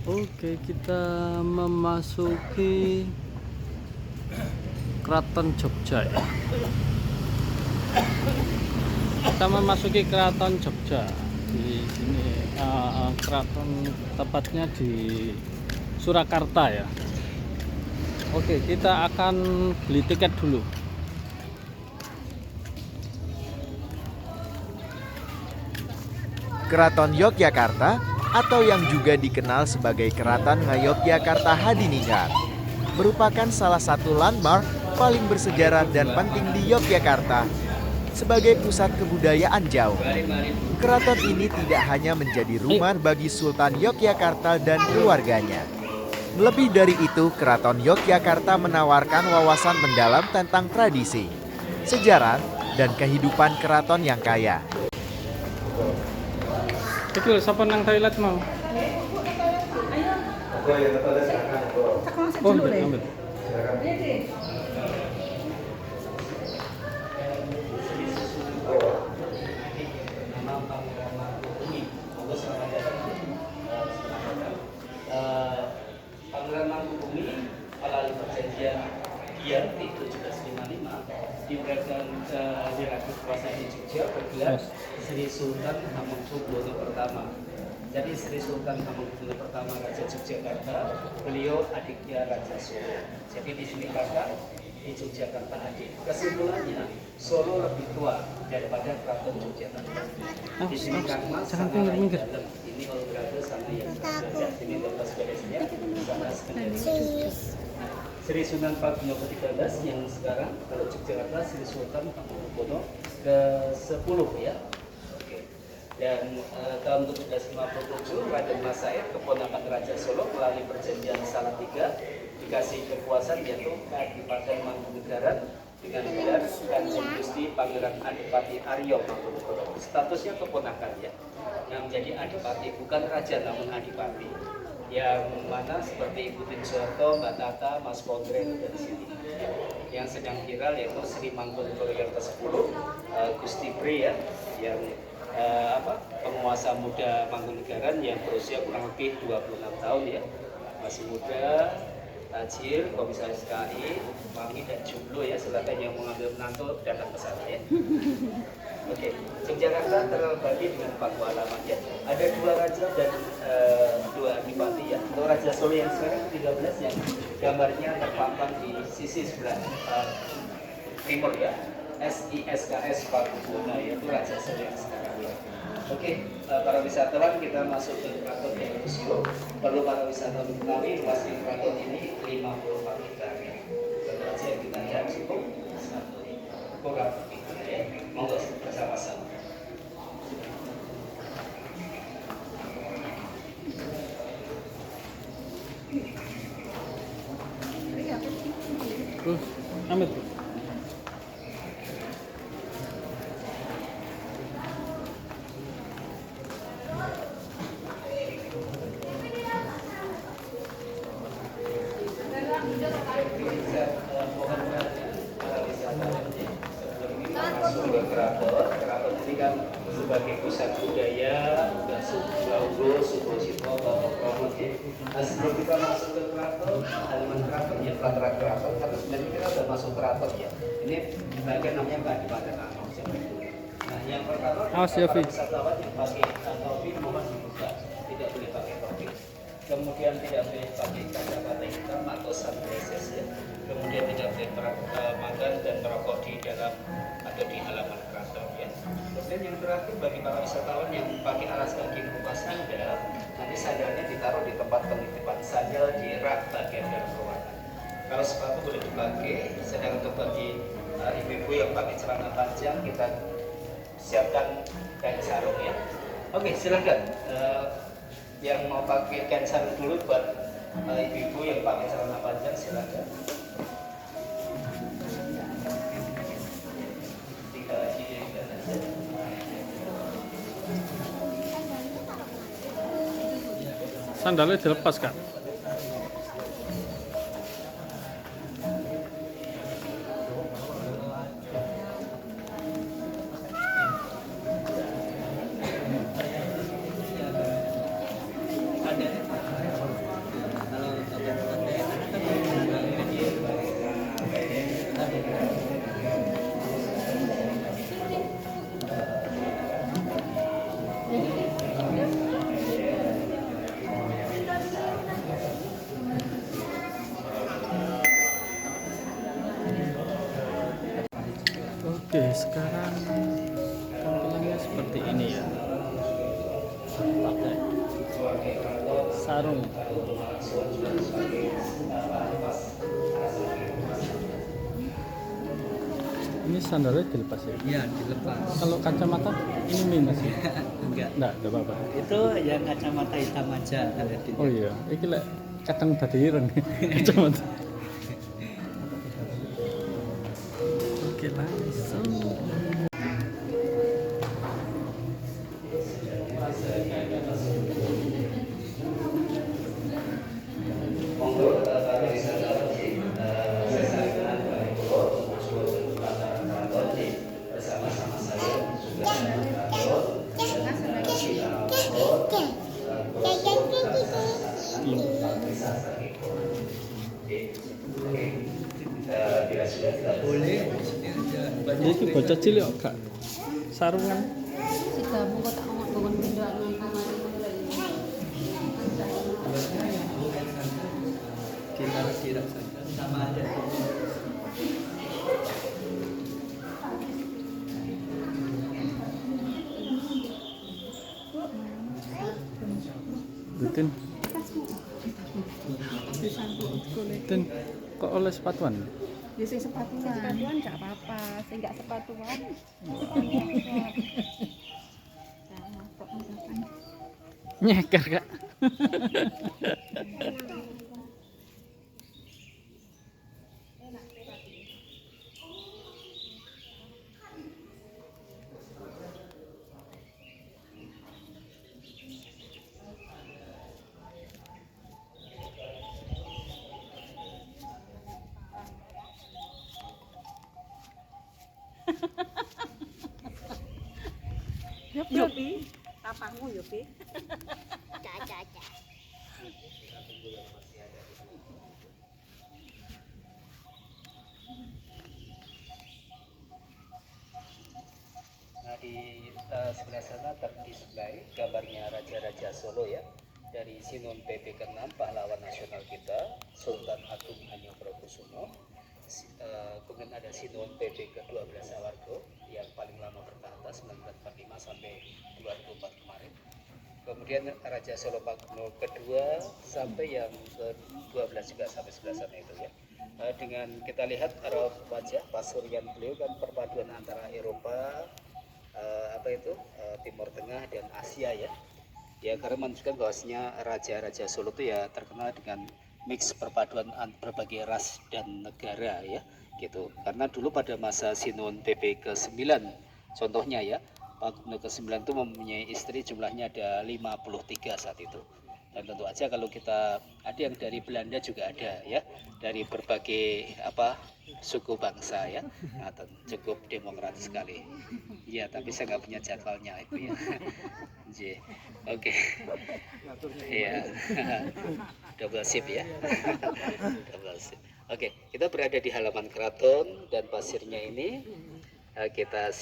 Oke, kita memasuki Keraton Jogja ya. Kita memasuki Keraton Jogja. Di sini keraton tepatnya di Surakarta ya. Oke, kita akan beli tiket dulu. Keraton Yogyakarta atau yang juga dikenal sebagai Keraton Ngayogyakarta Hadiningrat merupakan salah satu landmark paling bersejarah dan penting di Yogyakarta sebagai pusat kebudayaan Jawa. Keraton ini tidak hanya menjadi rumah bagi Sultan Yogyakarta dan keluarganya. Lebih dari itu, Keraton Yogyakarta menawarkan wawasan mendalam tentang tradisi, sejarah, dan kehidupan keraton yang kaya. Itu siapa nang toilet mau? Oh, ambil. Pangeran Mangkubumi melalui perjanjian Giyan itu 1755 diberikan direktur kuasa di Jogja bergelar Sri Sultan Hamengkubuwono pertama. Jadi Sri Sultan Hamengkubuwono pertama Raja Yogyakarta, beliau adiknya Raja Solo. Jadi di sini kakak, di Yogyakarta adik. Kesimpulannya Solo lebih tua daripada Keraton Yogyakarta. Di sini karena sangat dalam. Ini olahraga sama yang berada ini lepas beresnya sana sebenarnya. Sri Sunan Padmanabhan ke-13 yang sekarang kalau Yogyakarta Sri Sultan Hamengkubuwono ke-10 ya. Dan tahun 1757 Raden Mas Said keponakan Raja Solo melalui perjanjian Salatiga dikasih kekuasaan yaitu Kadipaten Mangkunegaran dengan gelar Kanjeng Gusti Pangeran Adipati Aryo Mangkunegaran. Statusnya keponakan ya. Yang menjadi adipati bukan raja namun adipati. Yang mana seperti Ibu Tin Soeharto, Mbak Tata, Mas Pondren dari sini. Yang sedang viral yaitu Sri Mangkunegaran yang ke-10 Gusti Bre ya, yang penguasa muda Mangkunegaran yang berusia kurang lebih 26 tahun ya, masih muda, tajir, komisaris KAI, wangi dan jomblo ya. Silakan yang mengambil menantu datang ke sana ya. Oke, Yogyakarta terbagi dengan 40 halaman ya. Ada 2 raja dan 2 adipati ya. Untuk Raja Solo yang sekarang 13 yang gambarnya terpampang di sisi sebelah timur ya. SISKS Pakubuwono yaitu Raja Solo yang sekarang ya. Oke, para wisatawan kita masuk ke Keraton yang museum. Perlu para wisatawan mengetahui luas keraton ini 54 hektar ya. Tentu saja kita lihat cukup kurang lebih ya. Monggo bersama-sama. Ambil. Keraton ini kan sebagai pusat budaya, dan suku Sito, Bapak Kromo ya. Nah, sebelum kita masuk ke keraton, halaman keraton ya, pelataran keraton, karena sebenarnya kita sudah masuk keraton ya. Ini bagian namanya Kadipaten Aryo. Nah, yang pertama para wisatawan yang pakai topi mohon dibuka, tidak boleh pakai topi. Kemudian tidak boleh pakai kacamata hitam atau sunglasses ya. Kemudian tidak boleh makan dan merokok di dalam atau di halaman keraton ya. Kemudian yang terakhir bagi para wisatawan yang pakai alas kaki berupa sandal, nanti sandalnya ditaruh di tempat penitipan sandal di rak bagian dalam ruangan. Kalau sepatu boleh dipakai, sedang untuk bagi ibu-ibu yang pakai celana panjang kita siapkan kain sarung ya. Oke, silakan. Yang mau pakai kain sarung dulu buat ibu-ibu yang pakai celana panjang silakan. Sandalnya dilepas, Kak. Oke, sekarang tampilannya seperti ini ya. Pakai sarung. Ini sandalnya dilepas ya? Iya, dilepas. Kalau kacamata ini minus ya? Enggak. Enggak apa-apa. Itu yang kacamata hitam aja ada di. Oh iya, ini lek kadang tadi ireng kacamata. Oke, langsung. Boleh. Ini bocah cilik kok gak sarungan. Si kamu kok tak ngomong bangun pindah nang kamar. Kira-kira saja sama aja. Rutin. Rutin. Kok oleh sepatuan? Ya sing sepatuan enggak apa-apa, sing enggak sepatuan. Nyeker kak. Yopi, tapangmu Yopi. Nah, di sebelah sana terdisplay gambarnya Raja-Raja Solo ya, dari Sinon PP ke-6 pahlawan nasional kita Sultan Agung Hanyokrokusumo. Kemudian ada Sinon PP ke-12 Sawargo yang paling lama bertahta 1945 sampai 2004 kemarin. Kemudian Raja Solo Pakuno kedua sampai yang ke-12 juga sampai sebelah sana itu ya. Dengan kita lihat raut wajah pasurian beliau kan perpaduan antara Eropa, Timur Tengah dan Asia ya. Ya karena menunjukkan bahwasanya Raja-Raja Solo itu ya terkenal dengan mix perpaduan berbagai ras dan negara ya gitu. Karena dulu pada masa Sinuhun PP ke-9 contohnya ya, Pakuno ke-9 itu mempunyai istri jumlahnya ada 53 saat itu. Dan tentu aja kalau kita ada yang dari Belanda juga ada ya, dari berbagai suku bangsa ya. Nah, cukup demokratis sekali. Ya, tapi saya nggak punya jadwalnya itu ya. Oke. Iya. Double sip ya. Double sip. Oke, kita berada di halaman keraton dan pasirnya ini kita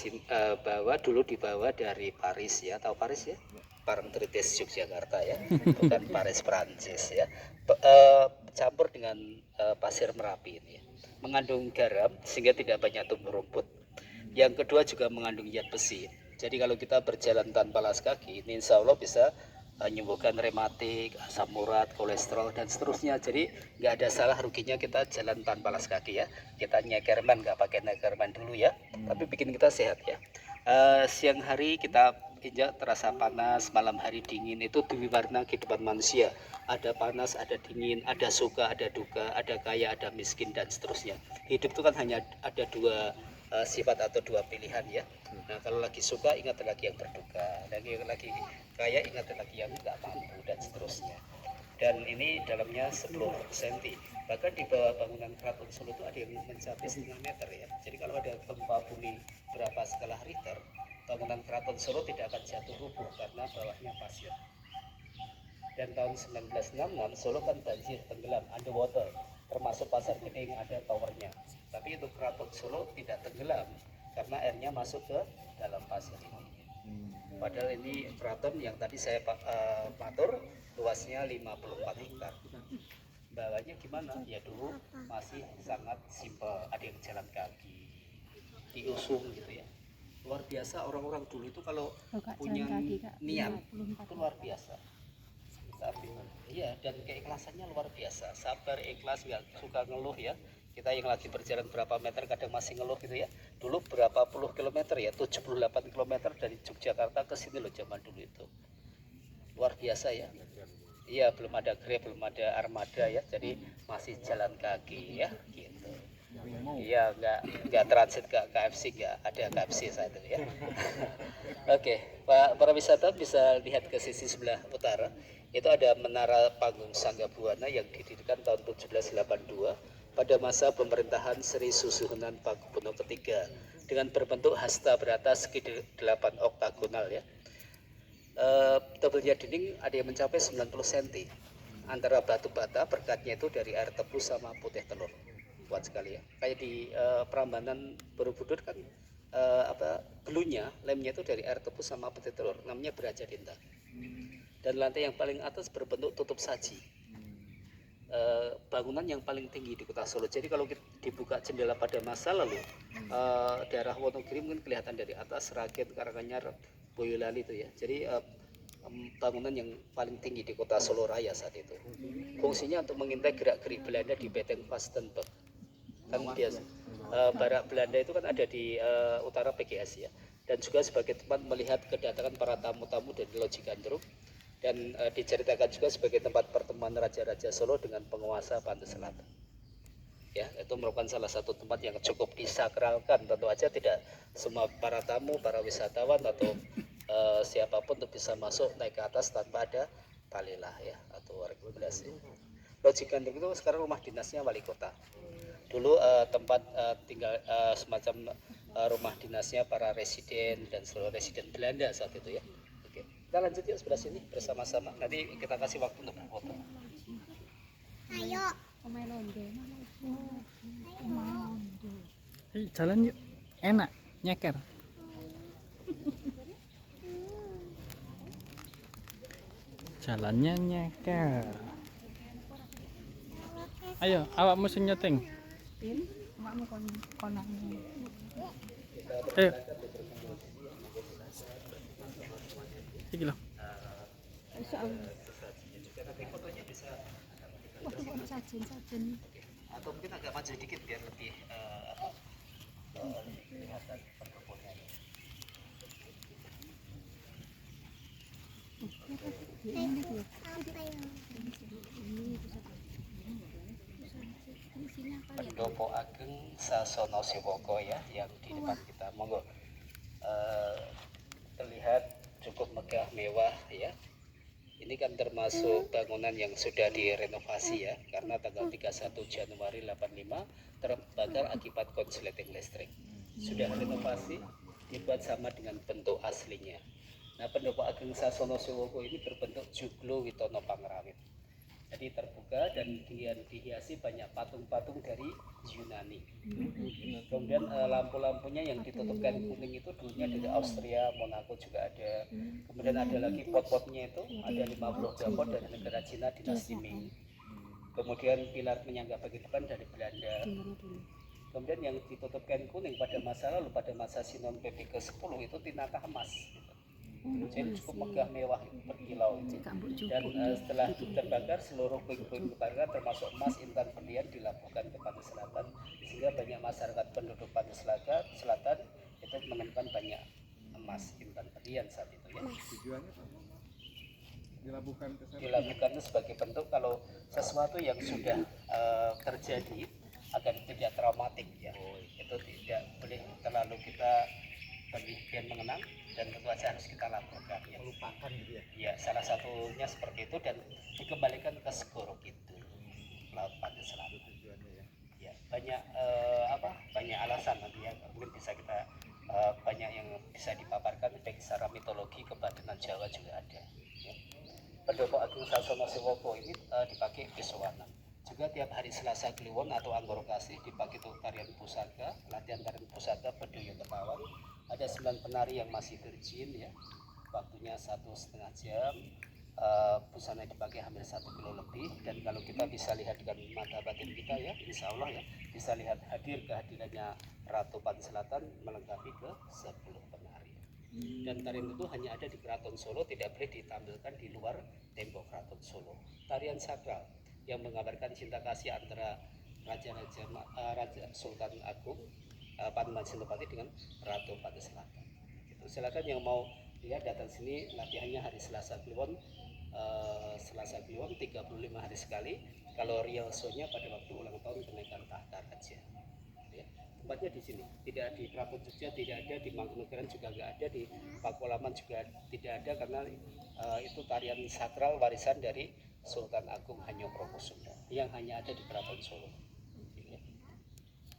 dibawa dari Paris ya, tahu Paris ya? Parangtritis Yogyakarta ya, bukan Paris Prancis ya. Campur dengan pasir Merapi ini ya. Mengandung garam sehingga tidak banyak tumbuh rumput. Yang kedua juga mengandung zat besi. Jadi kalau kita berjalan tanpa alas kaki, ini insya Allah bisa menyembuhkan rematik, asam urat, kolesterol dan seterusnya. Jadi nggak ada salah ruginya kita jalan tanpa alas kaki ya. Kita nyekerman, nggak pakai nyekerman dulu ya, tapi bikin kita sehat ya. Siang hari kita injak terasa panas, malam hari dingin, itu dua warna kehidupan manusia. Ada panas, ada dingin, ada suka, ada duka, ada kaya, ada miskin dan seterusnya. Hidup itu kan hanya ada dua sifat atau dua pilihan ya. Nah kalau lagi suka ingat lagi yang berduka, lagi kaya ingat lagi yang nggak mampu dan seterusnya. Dan ini dalamnya 10 cm. Bahkan di bawah bangunan Keraton Solo itu ada yang mencapai setengah meter ya. Jadi kalau ada gempa bumi berapa skala Richter, bangunan Keraton Solo tidak akan jatuh rubuh karena bawahnya pasir. Dan tahun 1966 Solo kan banjir tenggelam underwater, termasuk Pasar Gede yang ada towernya. Tapi itu Keraton Solo tidak tenggelam karena airnya masuk ke dalam pasir ini. Padahal ini keraton yang tadi saya patur luasnya 54 hektar. Bawahnya gimana? Ya dulu masih sangat simpel, ada yang jalan kaki. diusung gitu ya. Luar biasa orang-orang dulu itu kalau Kak, punya jalan kaki, Kak. niat 54. itu luar biasa. Tapi iya, dan keikhlasannya luar biasa, sabar, ikhlas, nggak suka ngeluh ya. Kita yang lagi berjalan berapa meter kadang masih ngeluh gitu ya. Dulu berapa puluh kilometer ya, 78 kilometer dari Yogyakarta ke sini loh zaman dulu itu. Luar biasa ya. Iya, belum ada Grab, belum ada armada ya, jadi masih jalan kaki ya gitu. Iya, nggak transit ke KFC, nggak ada KFC saat itu ya. Oke, Pak, para wisata bisa lihat ke sisi sebelah utara. Itu ada Menara Panggung Sanggabuana yang didirikan tahun 1782 pada masa pemerintahan Sri Susuhunan Pakubuwono III dengan berbentuk hasta beratas segi 8 oktagonal ya. Tebalnya dinding ada yang mencapai 90 cm. Antara batu bata berkatnya itu dari air tebu sama putih telur. Kuat sekali ya. Kayak di Prambanan Borobudur kan belunya, lemnya itu dari air tebu sama putih telur. Namanya Beraja Dinta. Dan lantai yang paling atas berbentuk tutup saji. Bangunan yang paling tinggi di kota Solo. Jadi kalau dibuka jendela pada masa lalu, daerah Wonogiri mungkin kelihatan dari atas, Sragen, Karanganyar, Boyolali itu ya. Jadi bangunan yang paling tinggi di kota Solo Raya saat itu. Fungsinya untuk mengintai gerak-gerik Belanda di Beteng Vastenburg. Kan biasa. Barak Belanda itu kan ada di utara PGS ya. Dan juga sebagai tempat melihat kedatangan para tamu-tamu dari Loji Gandrung. Dan diceritakan juga sebagai tempat pertemuan Raja-Raja Solo dengan penguasa pantai selatan. Ya, itu merupakan salah satu tempat yang cukup disakralkan. Tentu aja tidak semua para tamu, para wisatawan atau siapapun untuk bisa masuk naik ke atas tanpa ada talilah ya atau regulasi. Loji Gandrung itu sekarang rumah dinasnya wali kota. Dulu tempat tinggal semacam rumah dinasnya para residen dan seluruh residen Belanda saat itu ya. Oke, kita lanjut yuk sebelah sini bersama-sama. Nanti kita kasih waktu untuk berfoto. Pemain londo. Jalan yuk, enak, nyeker. Jalannya nyeker. Ayo, awakmu sing nyeting. Pin, makmu konangnya. Ayo. Iki loh. Insyaallah. Tapi fotonya bisa Waktu kok sajen-sajen. atau mungkin agak maju dikit biar lebih kelihatan perkebunannya. Pendopo Ageng Sasono Siwoko ya yang di depan kita, monggo. Terlihat cukup megah mewah ya. Ini kan termasuk bangunan yang sudah direnovasi ya, karena tanggal 31 Januari 85 terbakar akibat konsleting listrik. Sudah renovasi, dibuat sama dengan bentuk aslinya. Nah, Pendopo Ageng Sasono Siwoko ini berbentuk joglo Witono Pangrawit. Jadi terbuka dan dihiasi banyak patung-patung dari Yunani. Kemudian lampu-lampunya yang ditutup kain kuning itu dulunya dari Austria, Monaco juga ada. Kemudian ada lagi pot-potnya itu ada 52 pot dari negara Cina dinasti Ming. Kemudian pilar penyangga bagi depan dari Belanda. Kemudian yang ditutup kain kuning pada masa lalu, pada masa Sinom PP ke-10 itu tinakah emas. Jadi cukup megah mewah berkilau itu. Dan setelah terbakar seluruh puing-puing kebakaran termasuk emas intan berlian dilabuhkan ke pantai selatan, sehingga banyak masyarakat penduduk pantai selatan itu menemukan banyak emas intan berlian saat itu ya. Tujuannya apa? Dilabuhkan ke sana. Dilakukan sebagai bentuk kalau sesuatu yang sudah terjadi agar tidak traumatik ya. Itu tidak boleh terlalu kita berlebihan mengenang dan tentu saja harus kita lakukan ya. Melupakan gitu ya. Ya, salah satunya seperti itu dan dikembalikan ke Segoro Kidul, Laut Pantai Selatan. Tujuannya ya. Ya, banyak banyak alasan nanti ya, mungkin bisa kita banyak yang bisa dipaparkan baik secara mitologi, kebatinan Jawa juga ada. Ya. Pendopo Ageng Sasono Siwoko ini dipakai Besowanan. Juga tiap hari Selasa Kliwon atau Anggoro Kasih dipakai untuk tarian pusaka, latihan tarian pusaka Bedoyo Tekawan. Ada 9 penari yang masih virgin ya, waktunya 1,5 jam. busana yang dipakai hampir 1 kilo lebih, dan kalau kita bisa lihat dengan mata batin kita ya, insya Allah ya bisa lihat kehadirannya Ratu Pan Selatan melengkapi ke 10 penari. Dan tarian itu hanya ada di Keraton Solo, tidak boleh ditampilkan di luar tembok Keraton Solo. Tarian sakral yang menggambarkan cinta kasih antara Raja Sultan Agung Panembahan Senopati dengan Ratu Pan Selatan. Gitu. Silakan yang mau lihat datang sini, latihannya hari Selasa Kliwon. Selasa Kliwon 35 hari sekali. Kalau real show-nya pada waktu ulang tahun kenaikan tahta raja. Ya. Tempatnya di sini, tidak di Keraton Jogja, tidak ada di Mangkunegaran juga nggak ada, di Pakualaman juga tidak ada, karena itu tarian sakral warisan dari Sultan Agung Hanyokrokusumo yang hanya ada di Keraton Solo. Ya.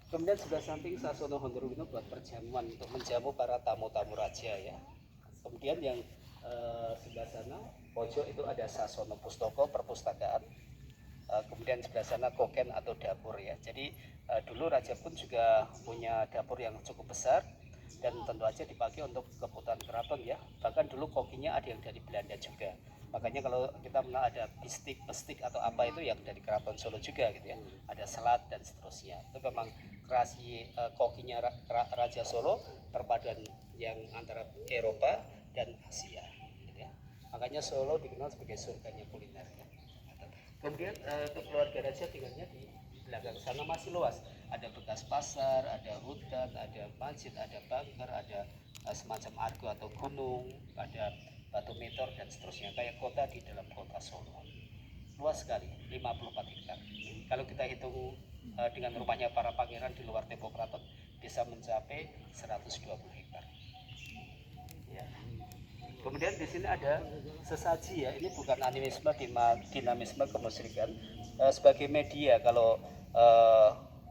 Kemudian sebelah samping Sasono Hondoruwino buat perjamuan untuk menjamu para tamu-tamu raja ya. Kemudian yang sebelah sana pojok itu ada Sasono Pustoko perpustakaan. Kemudian sebelah sana koken atau dapur ya. Jadi dulu raja pun juga punya dapur yang cukup besar dan tentu aja dipakai untuk kebutuhan keraton ya. Bahkan dulu kokinya ada yang dari Belanda juga. Makanya kalau kita mengenal ada bistik, pestik atau apa itu yang dari Keraton Solo juga gitu ya. Ada selat dan seterusnya. Itu memang kreasi kokinya Raja Solo, perpaduan yang antara Eropa dan Asia. Makanya Solo dikenal sebagai surganya kuliner ya. Kemudian keluarga raja tinggalnya di belakang sana masih luas. Ada bekas pasar, ada hutan, ada masjid, ada bunker, ada semacam argo atau gunung, ada batu meteor dan seterusnya. Kayak kota di dalam kota Solo. Luas sekali, 54 hektar. Kalau kita hitung dengan rumahnya para pangeran di luar tembok keraton bisa mencapai 120 hektar. Ya. Kemudian di sini ada sesaji ya, ini bukan animisme, dinamisme kemusyrikan. Sebagai media kalau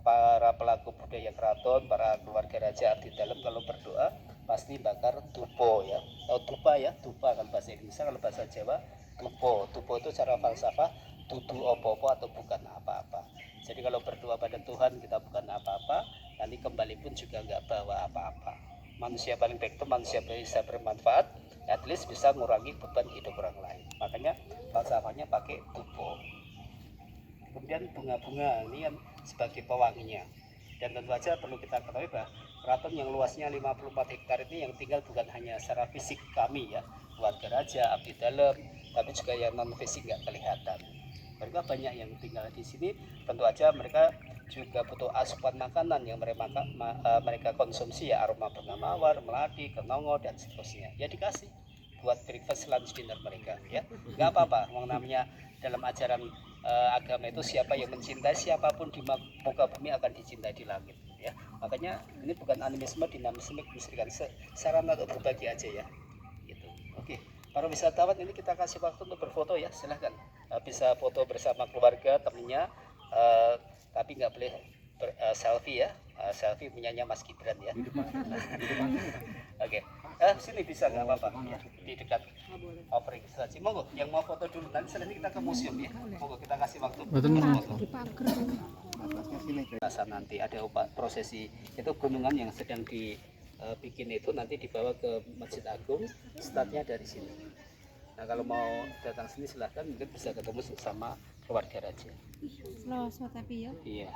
para pelaku budaya keraton, para keluarga raja abdi dalam kalau berdoa pasti bakar tupo ya. Tahu tupa ya, tupa kalau bahasa Indonesia, kalau bahasa Jawa tupo. Tupo itu cara falsafah tutu opo-opo atau bukan apa-apa. Jadi kalau berdoa pada Tuhan kita bukan apa-apa, nanti kembali pun juga nggak bawa apa-apa. Manusia paling baik itu manusia bisa bermanfaat, at least bisa mengurangi beban hidup orang lain. Makanya falsafahnya pakai tupo. Kemudian bunga-bunga ini yang sebagai pewanginya. Dan tentu saja perlu kita ketahui bahwa keraton yang luasnya 54 hektar ini yang tinggal bukan hanya secara fisik kami ya, keluarga raja, abdi dalam, tapi juga yang non fisik nggak kelihatan. Mereka banyak yang tinggal di sini, tentu aja mereka juga butuh asupan makanan yang mereka konsumsi ya, aroma bunga mawar, melati, kenongo dan seterusnya. Ya dikasih buat breakfast lunch dinner mereka ya. Nggak apa-apa, namanya dalam ajaran agama itu siapa yang mencintai siapapun di muka bumi akan dicintai di langit ya. Makanya ini bukan animisme, dinamisme, kemusyrikan, sarana untuk berbagi aja ya. Gitu. Oke. Para wisatawan ini kita kasih waktu untuk berfoto ya, silahkan bisa foto bersama keluarga temennya, tapi nggak boleh selfie ya, selfie punyanya Mas Gibran ya. Oke, sini bisa nggak apa-apa ya, di dekat offering saja. Monggo, yang mau foto dulu nanti selanjutnya kita ke museum ya. Monggo kita kasih waktu berfoto. Nanti ada prosesi itu gunungan yang sedang dibikin itu nanti dibawa ke Masjid Agung, startnya dari sini. Nah kalau mau datang sini silahkan, mungkin bisa ketemu sama keluarga raja. Selasa tapi ya. Iya,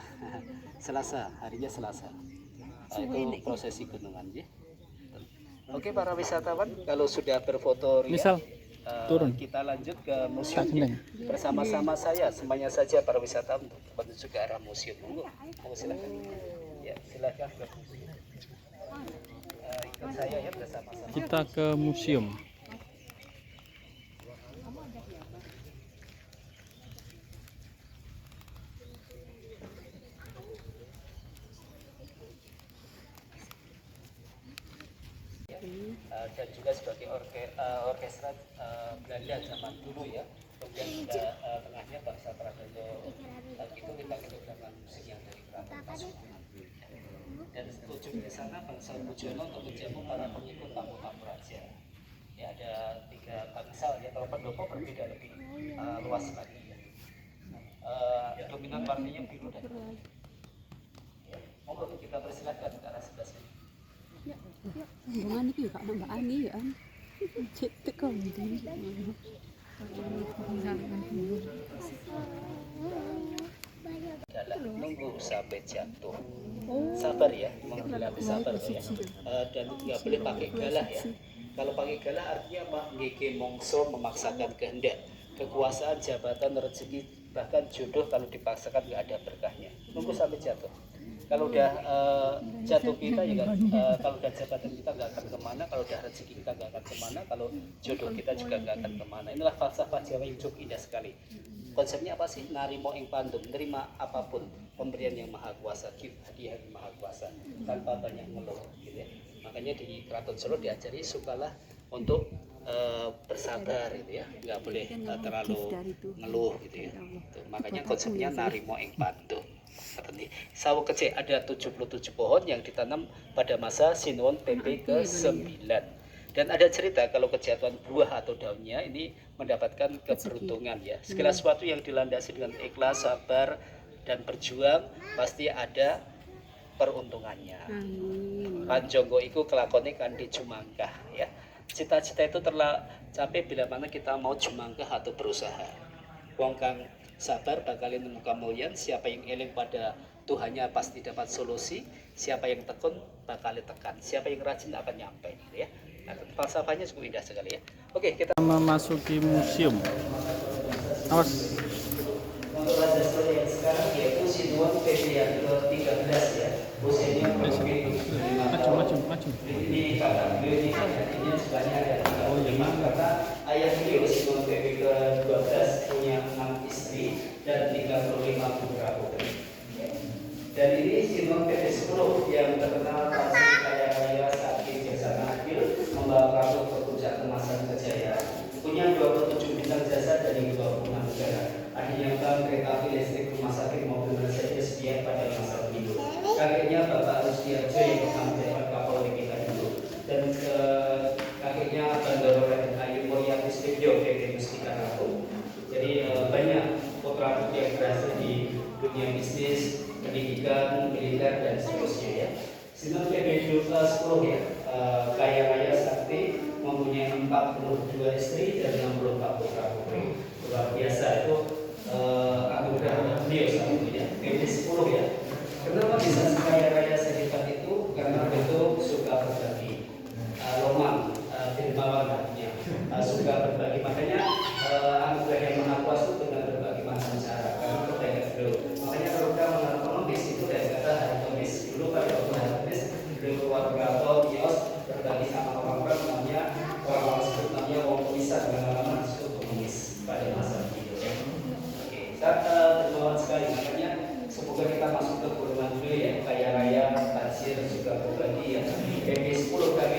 Selasa, harinya Selasa. Itu prosesi gunungan ya. Oke para wisatawan, kalau sudah berfoto ria, turun. kita lanjut ke museum ya. Bersama-sama saya, semuanya saja para wisatawan menuju ke arah museum. Monggo silahkan. Ya silahkan ke museum. Ikut saya ya bersama-sama. Kita ke museum. Dan juga sebagai orkestra Belanda zaman dulu ya. Kemudian juga tengahnya bangsa Pradoyo itu kita dengan musik yang dari Keraton Pasuruan. Dan ujung di sana bangsa Bujono untuk menjamu para pengikut tamu-tamu raja. Ya ada 3 bangsal ya, kalau pendopo berbeda lebih luas lagi. Dominan warnanya biru dan putih. Ya, monggo kita persilahkan ke arah sebelah sini. Rombongan itu ya Kak Mbak Ani ya. Cek tekan adalah nunggu sampai jatuh. Sabar ya, menghadapi sabar ya. Dan nggak boleh pakai galah ya. Kalau pakai galah artinya apa? Ngeke mongso, memaksakan kehendak. Kekuasaan, jabatan, rezeki, bahkan jodoh kalau dipaksakan nggak ada berkahnya. Nunggu sampai jatuh. Kalau udah jatuh kita ya kalau udah jabatan kita nggak akan kemana, kalau udah rezeki kita nggak akan kemana, kalau jodoh kita juga nggak akan kemana. Inilah falsafah Jawa yang cukup indah sekali. Konsepnya apa sih? Narimo ing pandum, menerima apapun pemberian yang maha kuasa, hadiah yang maha kuasa tanpa banyak ngeluh gitu ya. Makanya di Keraton Solo diajari sukalah untuk bersabar gitu ya, nggak boleh terlalu ngeluh gitu ya. Tuh, makanya konsepnya narimo ing pandum. Sawo kecil ada 77 pohon yang ditanam pada masa Sinuwun PP ke-9. Dan ada cerita kalau kejatuhan buah atau daunnya ini mendapatkan keberuntungan ya. Segala sesuatu yang dilandasi dengan ikhlas, sabar, dan berjuang pasti ada peruntungannya. Panjonggo iku kelakone kan dicumangkah ya. Cita-cita itu tercapai bila mana kita mau jumangkah atau berusaha. Wong kang sabar bakal nemu kamulyan, siapa yang eling pada Tuhannya pasti dapat solusi, siapa yang tekun bakal tekan, siapa yang rajin akan nyampe gitu ya. Nah, falsafahnya cukup indah sekali ya. Oke, kita memasuki museum. Awas. untuk raja story yang sekarang yaitu Sinuwun PP yang ke-13 ya. Usianya kurang lebih 25 tahun. Ini kakak beliau ini artinya sebenarnya ada 35 karena ayah beliau Sinuwun PP ke-12 punya 6 istri dan 35 putra putri. Dan ini Sinuwun PP 10 yang terkenal pasti kaya raya saat bijaksana adil membawa Prabu ke puncak kemasan kejayaan. Punya 27 bintang jasa dari 26 negara. Adanya kereta api listrik, rumah sakit, mobil saja sedia pada masa hidup. Kakeknya Bapak Rusdiarjo yang pernah menjabat Kapolri kita dulu, dan kakeknya Bandoro Raden Ayu Mulya Kusbibyo PP Mustika Ratu. Jadi banyak putra putri yang berhasil di dunia bisnis, pendidikan, militer dan seterusnya ya. Sinuwun PP 10 ya, kaya raya sakti, mempunyai 42 istri dan 64 putra putri. Luar biasa itu anugerah beliau saat itu ya. PP 10 ya. Kenapa bisa kaya raya sehebat itu? Karena betul suka berbagi. Roman, dermawan artinya, suka berbagi. Makanya anugerah yang maha kuasa itu dengan berbagai macam cara. Karena kebaikan beliau. Makanya kalau kita mengenal pengemis itu dari kata hari kemis. Dulu pada waktu hari kemis beliau keluar atau kios berbagi sama orang-orang namanya orang-orang sebut namanya wong kumisan dengan nama disebut pengemis pada masa itu ya. Oke, dermawan sekali. Makanya semoga kita masuk ke golongan beliau ya, kaya raya, tajir, juga berbagi ya. PP 10 kami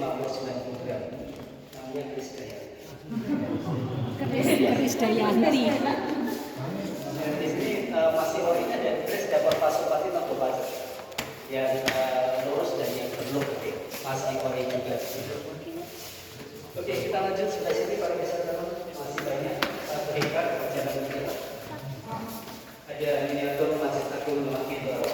90 gram. Namanya Krisdayanti. Krisdayanti. Dan di sini masih orinya dan Kris dapat Pasupati Nanggobaca yang lurus dan yang belum masih ori juga. Oke, kita lanjut sebelah sini kalau misalnya masih banyak berikan perjalanan kita. Ada miniatur Masjid Agung Makito.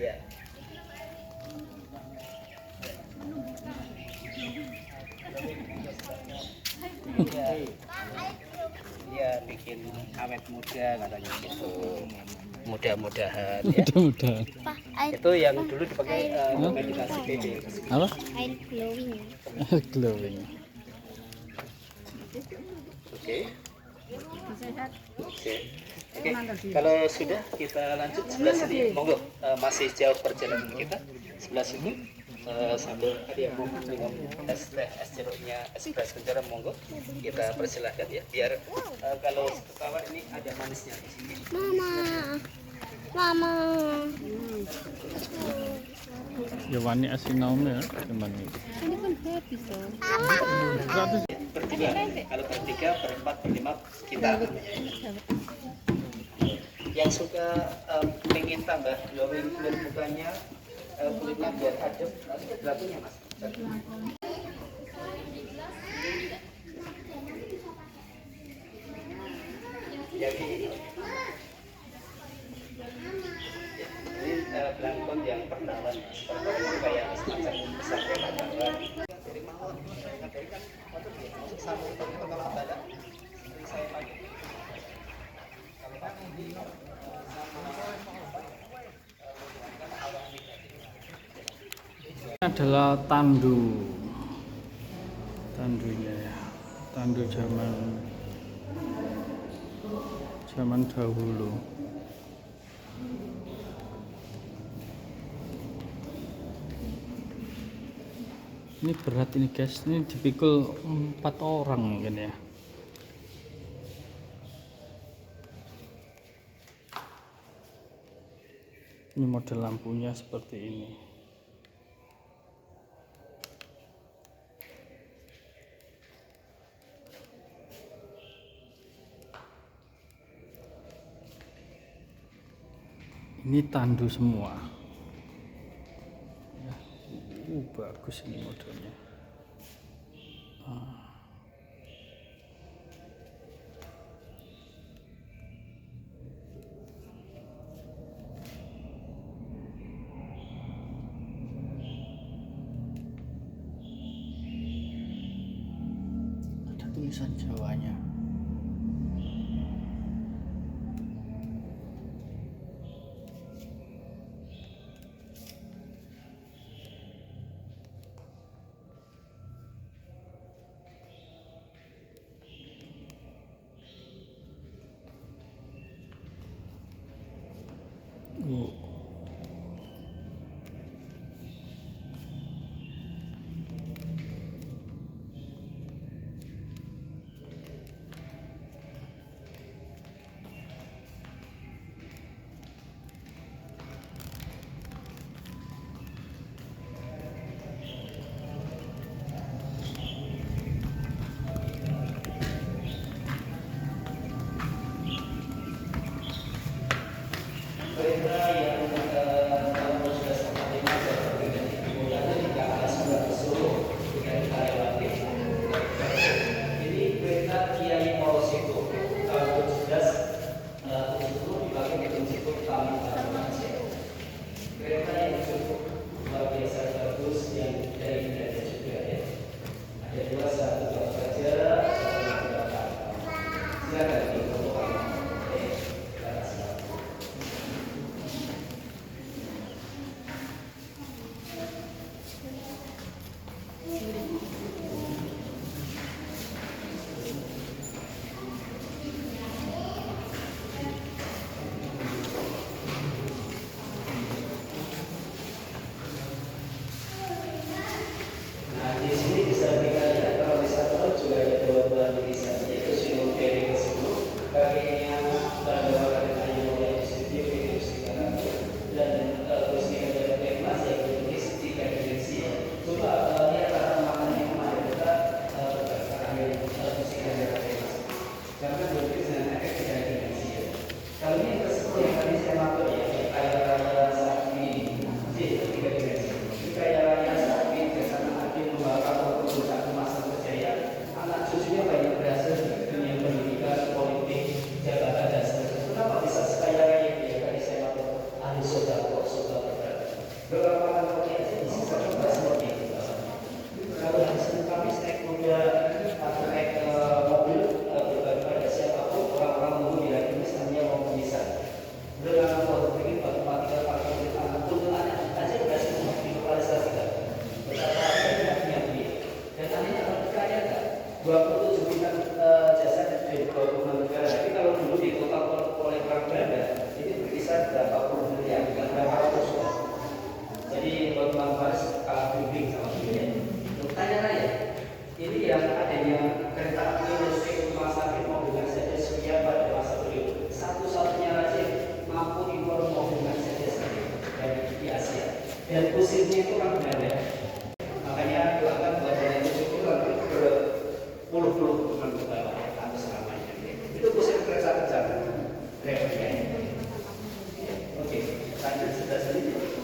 Ya. Dia bikin awet muda katanya gitu. Mudah-mudahan ya. Mudah-mudahan. Itu yang dulu dipakai meditasi BB. Apa? Air glowing. Glowing. Oke. Oke. Oke. Kalau sudah kita lanjut sebelah sini. Monggo. Masih jauh perjalanan kita. Sebelah sini. Sambil ada yang mau minum es teh, es jeruknya, es beras kencana, monggo kita persilahkan ya. Biar kalau tawar ini ada manisnya di sini. Mama. Ya wani asinaume ya, teman ini. Ini kan habis loh. Bertiga. Kalau bertiga, berempat, berlima kita. Yang suka pengen tambah glowing kulit mukanya, kulitnya biar adem, lakunya mas. Jadi ini belangkon yang pertama, pertama kayak semacam sampai makanan. Dari mawar, dari kan waktu dia masuk sama kalau ada, sering saya pakai. Kalau pakai di Adalah tandunya ya, tandu zaman dahulu. Ini berat ini guys, ini dipikul 4 orang mungkin ya. Ini model lampunya seperti ini. Ini tandu semua. Ya, bagus ini modelnya. tulisan Jawanya. Oh. Kereta yang tahun 1945 seperti ini, kemudian tidak ada sudah Solo dengan Karawati. Ini kereta Kiai Polosiko tahun 1770 dipakai di Institut Taman Aceh. Kereta yang cukup luar biasa bagus yang dari Indonesia juga ya. Ada dua, satu buat kerja, satu buat apa. Silakan difotokan. Nah, di sini bisa dikatakan kalau wisatawan juga ada dua tulisan, yaitu Sinul Ferry ke 10, kakinya berdoa dengan ayam yang positif itu sekitar dan tulisnya dari Tekmas yang ditulis 3 dimensi. Coba lihat cara maknanya kemarin kita berdasarkan tulisnya dari Tekmas. Jangan berpikir dengan efek 3 dimensi. Kalau ini yang ke-10 yang tadi saya maksud ya, kayak raya sakti itu 3 dimensi. Ini kayak raya sakti bersama membawa perusahaan kemasan berjaya, anak cucunya banyak berhasil di dunia pendidikan, politik, jabatan dan seterusnya. Kenapa bisa sekaya raya dia? Tadi saya maksud ahli sodako berat. Beberapa kali aja bisa coba seperti itu. Kalau hasil kami naik kuda atau naik mobil berbagi pada siapapun, orang-orang menunggu di lagi misalnya mau bisa. Dengan waktu ini batu partikel partikel anak pun aja berhasil memvisualisasikan betapa dan anehnya kalau kaya kan 27 bintang jasa dari 26 negara. Tapi kalau dulu di total oleh perang Belanda itu berkisar berapa puluh miliar, bukan berapa ratus. Jadi Ottoman Paris kalah bimbing sama dunia. Tanya saya, ini yang adanya kereta api listrik rumah sakit mobil saja sekian pada masa beliau. Satu-satunya raja mampu impor mobil saja dari di Asia. Dan kusirnya itu kan Belanda. Makanya doakan buat yang itu berpuluh-puluh teman ke bawah atau selamanya. Itu pusing kereta kerja revennya. Oke, lanjut sudah sedikit.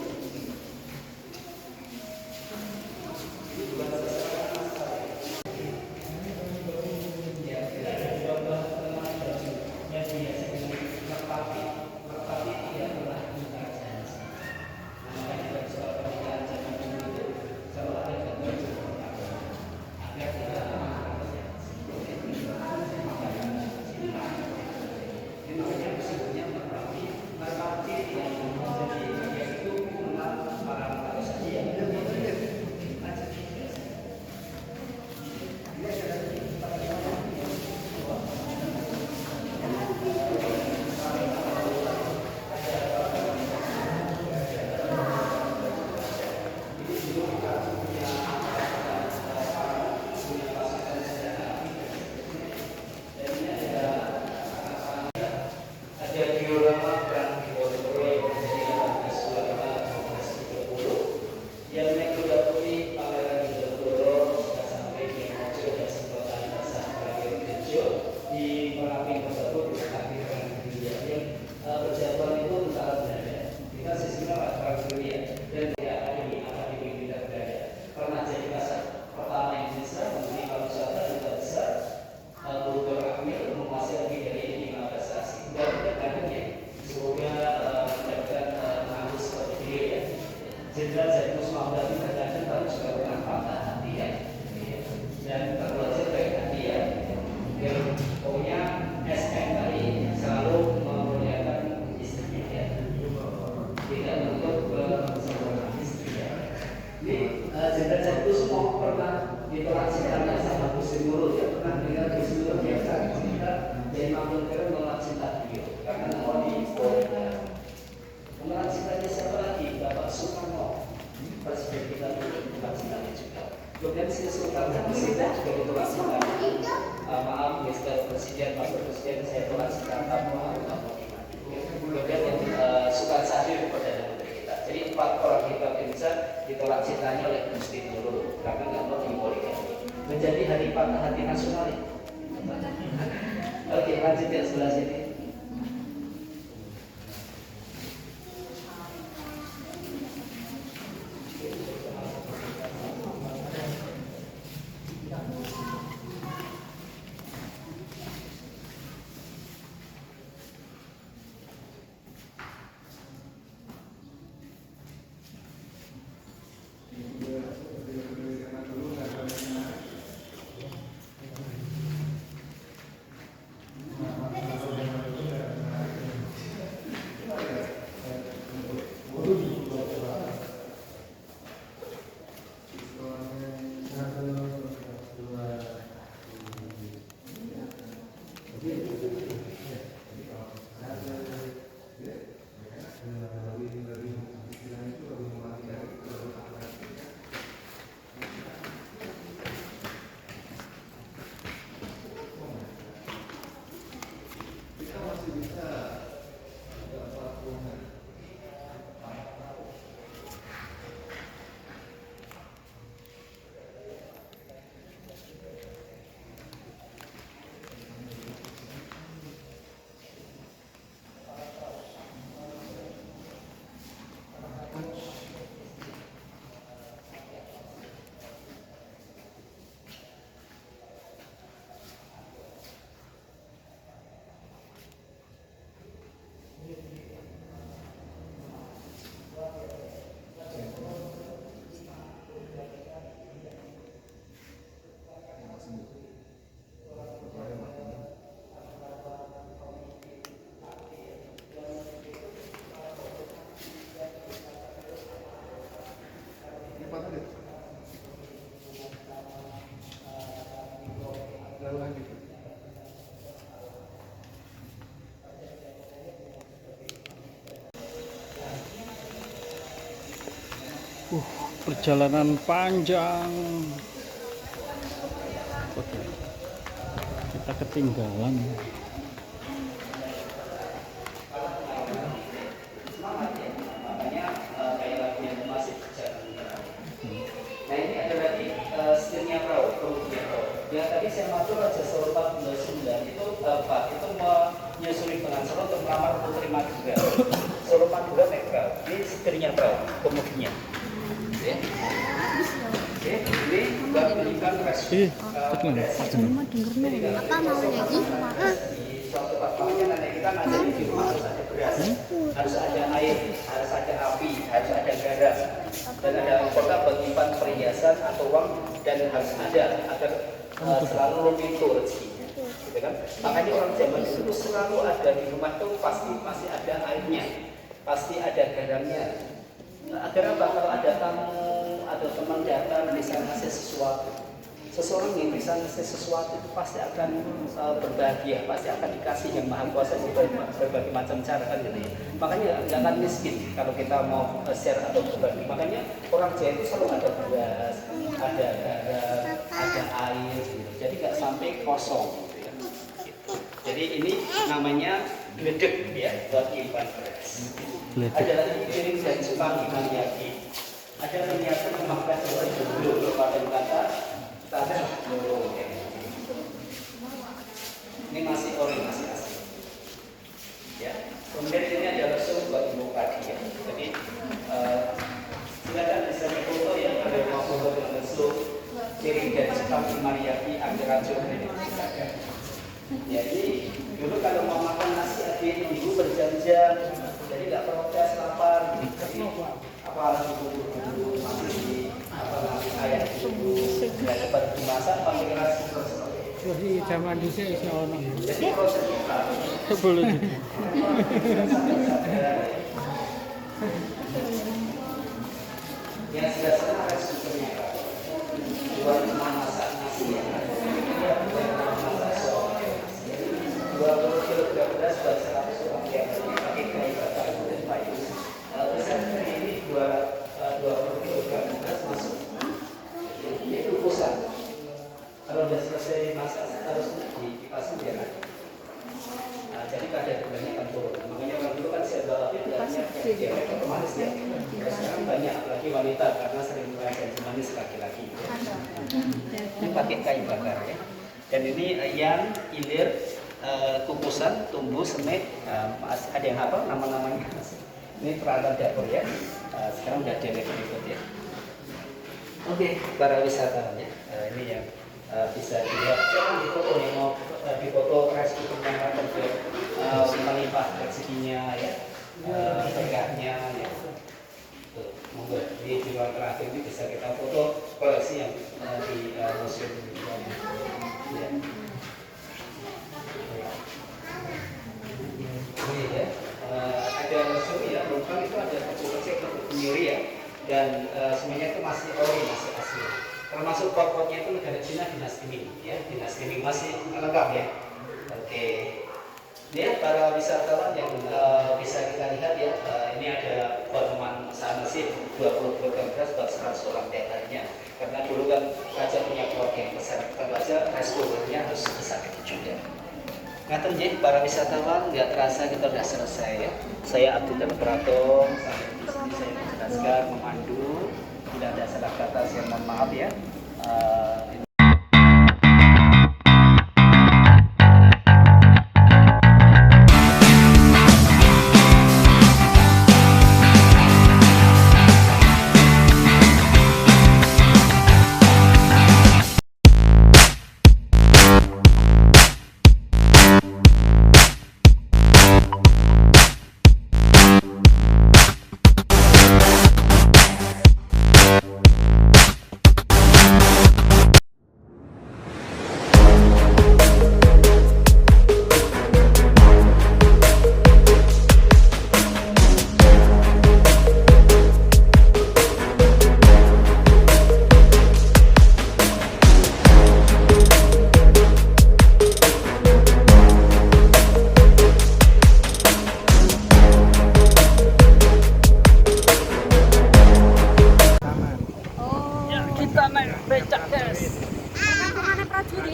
ditolak cintanya sama Gusti Nurul ya, pernah dengar Gusti Nurul biasa cerita dari Mamun Keren menolak cinta beliau karena mau dibolehkan. Menolak cintanya siapa lagi? Bapak Soekarno, presiden kita ditolak cintanya juga. Kemudian Sri Sultan Hamengkubuwono juga ditolak cintanya. Maaf, Mr. Presiden, Pak Presiden, saya tolak cinta kamu, kamu dimati. Kemudian yang Sultan Syahrir Perdana Menteri kita. Jadi 4 orang kita bisa ditolak cintanya oleh Gusti Nurul karena nggak mau dibolehkan. Menjadi hari patah hati nasional ya. Oke, lanjut ya sebelah sini. Perjalanan panjang. Oke. Kita ketinggalan. Nah ini ada lagi setirnya perahu, kerugian perahu. Yang tadi saya matur Raja Soropat Sunda itu Pak itu menyusuri Pengacara untuk melamar Putri Madura. Soropat juga netral. Ini setirnya perahu, kemudinya. Ini Mbak berikan resmi. Apa mau lagi? Suatu makanya nenek kita ngajarin di rumah harus ada beras, harus ada air, harus ada api, harus ada garam, dan ada kotak menyimpan perhiasan atau uang dan harus ada agar selalu memintu rezekinya, gitu kan? Makanya orang zaman dulu selalu ada di rumah tuh pasti masih ada airnya, pasti ada garamnya. Agar apa? Kalau ada tamu, ada teman datang bisa ngasih sesuatu. Seseorang yang bisa ngasih sesuatu itu pasti akan berbahagia, pasti akan dikasih yang maha kuasa itu berbagai macam cara kan gitu ya. Makanya jangan miskin kalau kita mau share atau berbagi. Makanya orang Jawa itu selalu ada beras, ada garam, ada air gitu. Jadi nggak sampai kosong gitu ya. Jadi ini namanya gledek ya buat nyimpan beras. Ada lagi piring dan cupang maniaki. Ada niatan memakai sesuai dulu pada kata tanda ini masih ori, masih asli ya. Kemudian ini adalah sup buat ibu padi ya. Jadi silakan bisa foto ya, ada mau foto dengan sup piring dan cupang maniaki angker racun ini silakan. Jadi dulu kalau mau makan nasi adik ibu berjam-jam, jadi nggak protes lapar. Jadi apalagi dulu masih apalagi ayah dulu nggak dapat dimasak pakai nasi seperti Jadi zaman dulu isih ono. jadi proses kita Boleh jadi. yang sudah senang resikonya buat memasak Kalau sudah selesai masak, harusnya dikipasin biar lagi. Nah, jadi kadar gulanya akan turun. Makanya orang dulu kan serba api gulanya kayak otomatis ya. Terus sekarang banyak lagi wanita karena sering mengkonsumsi manis laki-laki. Ini pakai kayu bakar ya. Dan ini yang ilir, kukusan, tumbuh, semit. Ada yang apa nama-namanya? Ini peralatan dapur ya. Sekarang udah ada berikut ya. Oke, para wisatawan ya. Ini yang bisa dilihat. Jangan difoto yang mau difoto rice cooker yang akan melimpah rezekinya ya, berkahnya ya. Tuh, monggo di jual terakhir ini bisa kita foto koleksi yang di museum ya. Ini ya, ada museum ya, Lompang itu ada kecil-kecil sendiri ya, dan semuanya itu masih ori, masih asli. Termasuk pot-potnya itu negara Cina dinasti Ming ya, dinasti Ming masih lengkap ya. Oke. Ini para wisatawan yang bisa kita lihat ya, ini ada penemuan sanasi 20 kg beras buat 100 orang tiap harinya. Karena dulu kan raja punya keluarga yang besar, tentu aja restorannya harus besar itu juga. Ngaten nggih para wisatawan, nggak terasa kita sudah selesai ya. Saya Abdullah Prato, sampai di sini saya menjelaskan, memandu. Tidak ada salah kata, saya mohon maaf ya.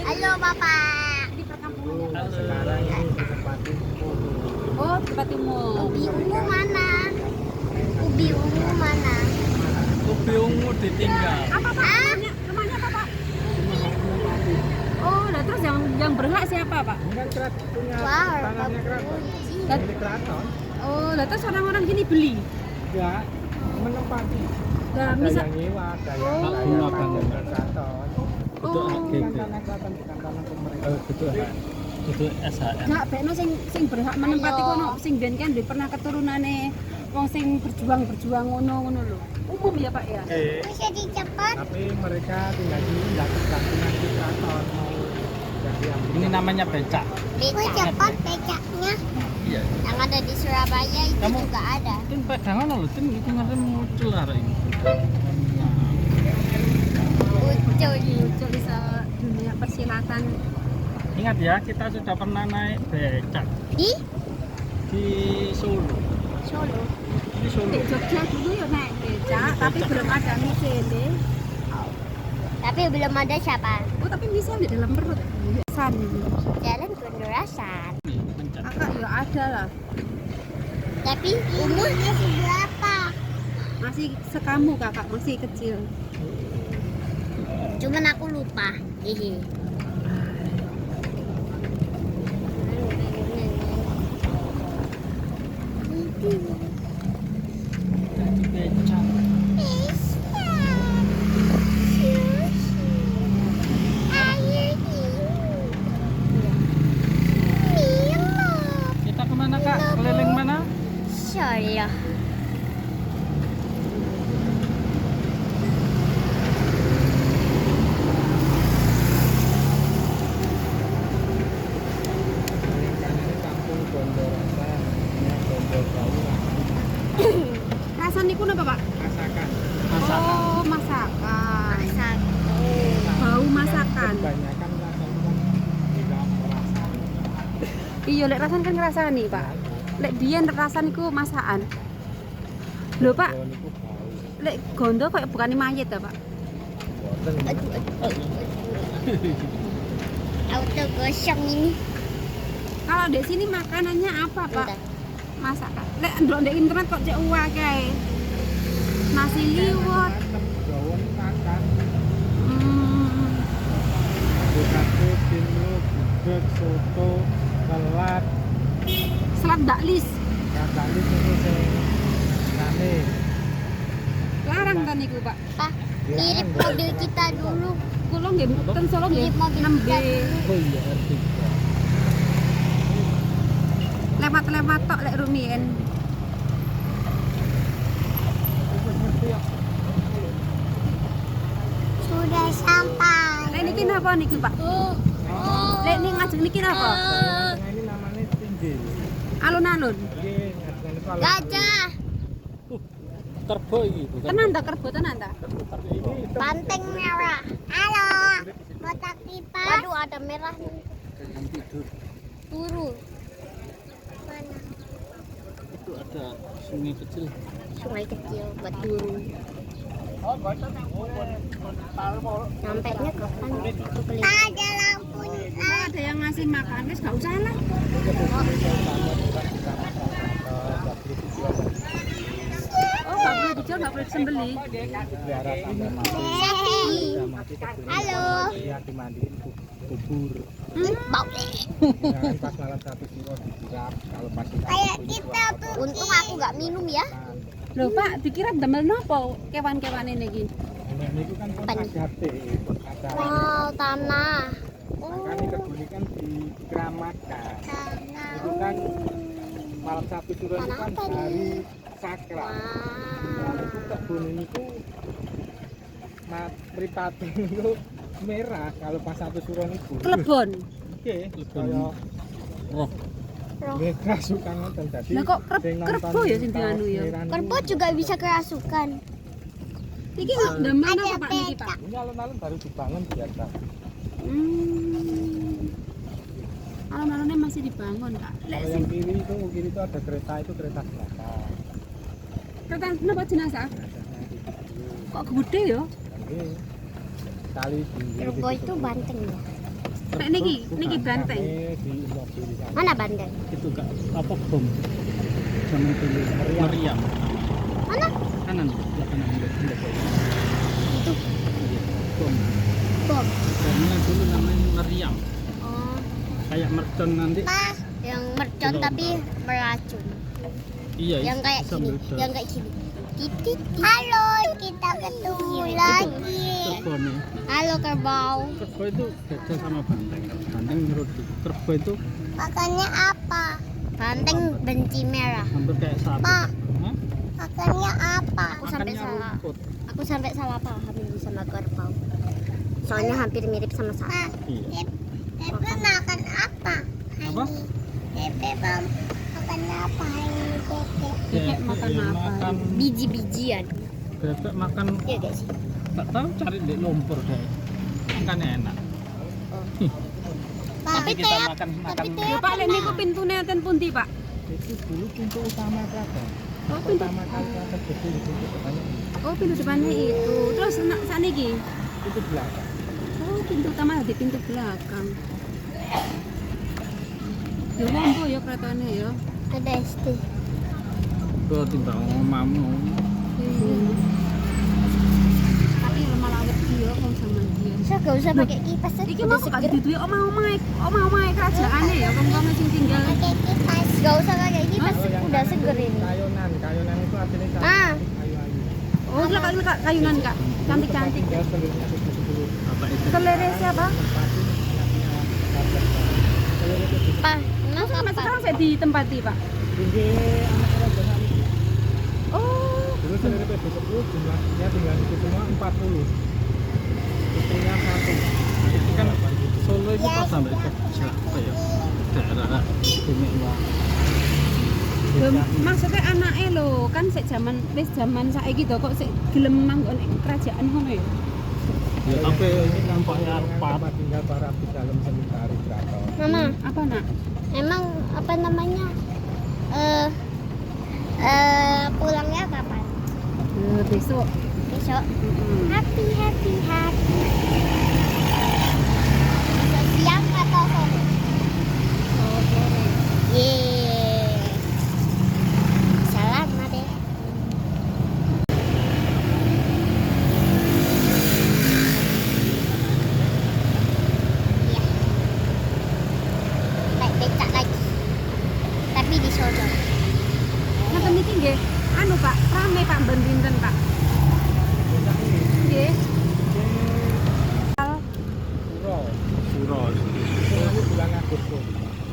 Halo Bapak. Di perkampungan. Sekarang ini di tempat itu. Oh, tempat umum. Ubi ungu mana? Ubi ungu mana? Ubi ungu ditinggal. Apa Pak? Rumahnya apa Pak? Oh, nah terus yang berhak siapa Pak? Ini kan punya Wah, tanahnya keraton. Dan, Milik keraton. oh, nah terus orang-orang gini beli. Ya, menempati. Nah, Ada misal yang nyewa, ada yang Oh. bayar bangun keraton. Betul Oh. Ini kan gitu. tanah keraton, bukan tanah pemerintah. Betul. Betul SHM. Nak bekno sing berhak menempati Ayo. kono sing ben kan pernah keturunane wong sing berjuang ngono lho. Umum ya Pak ya. Bisa dicepat? Tapi mereka tinggal di bangunan di keraton. Jadi Ini namanya becak. Bisa cepat becaknya. Iya. Yang ada di Surabaya itu Kamu- juga ada. Tin pegangan lho, tin iki ngarep muncul arek ini. Ucul. Muncul bisa dunia persilatan. Ingat ya, kita sudah pernah naik becak Di di Solo. Solo. Di Solo. Di Jogja dulu ya naik becak, tapi belum ada misele. Tapi belum ada siapa? Oh, tapi misel di dalam perut. San. Jalan Pendurasan. Nih, pencet. Kakak ya ada lah. Tapi umur masih berapa? Masih sekamu kakak, masih kecil. Cuman aku lupa. Hihi. Jadi becak. Kita kemana kak? Keliling mana? Solo. ini kampung Bondorosan. Ini Bondor Bawuran. Rasan niku napa Pak? Masakan. Masakan. Oh, masakan. Masak. Bau masakan. Kebanyakan rasanya kan tidak merasa. Iya, lek rasan kan ngrasani Pak. Lek biyen rasan iku masakan. Lho Pak, Oh, niku bau. lek gondo kok bukan mayit ta Pak? Boten. Aduh. Auto gosong ini. Kalau di sini makanannya apa, Pak? Bentar. Masakan. Lek ndelok di internet kok cek kae. Nasi liwet. Jawa ini makan. Hmm. Satu, timur, gudeg, soto, selat. Selat baklis. Kali ini rame. Larang kan niku, Pak. Pak, mirip mobil kita dulu. Kulo nggih ten Solo nggih Mirip mobil 6B. kita dulu. Oh iya, arti. Lewat-lewat tok lek rumien. Sudah sampai. Lek niki napa niki, Pak? Lek ning ngajeng niki napa? Nah, ini namanya tinggi. Alun-alun. Ini harganya kalau Gajah. Kerbau iki bukan. Tenan ta kerbo tenan ta? Banteng merah. Halo. Mau tak kipas? Waduh, ada merah nih. Turu. Mana? Itu ada sungai kecil. Sungai kecil buat turu. Sampainya kapan? Ada lampunya. Kalau ada yang ngasih makan wis gak usah lah. Oh, gak boleh dijual, gak boleh disembeli. Sapi. Halo. ya dimandiin kubur. Bau. Jangan pas malam satu kilo disiram kalau pas Kayak kita tuh. Untung aku nggak minum ya. Loh, Pak, dikira damel nopo kewan-kewan ini iki? ini itu kan Apa nih? agate ada Wow, tanah. makanya kebun ini kan dikeramatkan Tanah. itu kan malam satu suruh itu Tanah kan apa nih? hari sakral nah, Wow. itu kebun ini tuh mripate itu merah kalau pas satu suruh itu Klebon. oke kaya Roh. nggih kerasukan ngoten dadi Lah kok sing nonton kerbo ya sing dianu ya? Taos Kerbau juga bisa kerasukan. Iki damel napa Pak niki, Pak? ini alun-alun baru dibangun biasa Alun-alunnya masih dibangun, Kak. Lek kalau sing yang kiri itu ada kereta itu kereta belakang kereta napa jenazah? Kok gede ya? Oke. Kali di Kerbau itu banteng ya. Lek niki banteng. di mobil sana. Mana banteng? Itu Kak, apa bom? Zaman dulu meriam. Mana? Kanan, sebelah kanan enggak Itu Iya, bom. bom. Bomnya dulu namanya meriam. Oh, Kayak mercon nanti. Mas, yang mercon tapi beracun. Iya, Yang kayak bisa gini, meledak. yang kayak gini. Titit. Halo, kita ketemu lagi. Kerbau nih. Halo kerbau. Kerbau itu beda sama banteng. Banteng menurut kerbau itu Makannya apa? Banteng benci merah. hampir kayak sapi. Pak. Hah? Makannya apa? Aku sampai Makannya salah. rumput. Aku sampai salah paham ini sama kerbau. Soalnya hampir mirip sama sapi. Iya. Pepe makan apa? Apa? Pepe makan apa ini Pepe? Bebek makan apa? Makan Biji-bijian. bebek makan Iya guys. tak tahu cari di lumpur deh. Kan enak. Tapi kita teh, makan tapi teh Ya, Pak, lek niku pintune enten pundi, Pak? Itu dulu pintu utama keraton. Oh, pintu. Pertama kali keraton gede di pintu depannya Oh, pintu depannya itu. Terus saniki. itu belakang. Oh, pintu utama di pintu belakang. Ya wombo ya keretane ya. ada SD. Tuh timbang omamu. Tapi malah wedi ya wong zaman biyen. Saya gak usah pakai kipas. Iki mau gak diduwe omah-omahe kerajaane ya wong-wong sing tinggal. Pakai kipas. Gak usah pakai kipas. Kalau yang Udah kanan seger itu ini. Kayonan, kayonan itu artinya cantik, Ah. ayu-ayu. Oh, lek kayunan, Kak. Cantik-cantik. Tinggal selirnya dulu. Apa itu? Selere siapa? Tempatin anaknya Karta. Selir itu di Pak, Oh, emang sampai kapan? sekarang saya ditempati, Pak. tinggi anak raja kali. Oh, Dulu selir itu disebut jumlahnya tinggal itu semua 40. Istrinya 1. Itu kan Solo itu pas sampai ke apa ya? Daerah istimewa. lho, maksudnya anake lho, kan sik zaman saiki to kok sik gelem manggon ing kerajaan ngono ya. Ya tapi ini nampaknya tempat part tinggal para abdi dalam seni tari keraton. Mama, Apa, Nak? emang apa namanya? Pulangnya kapan? Besok. Besok. Mm-mm. Happy.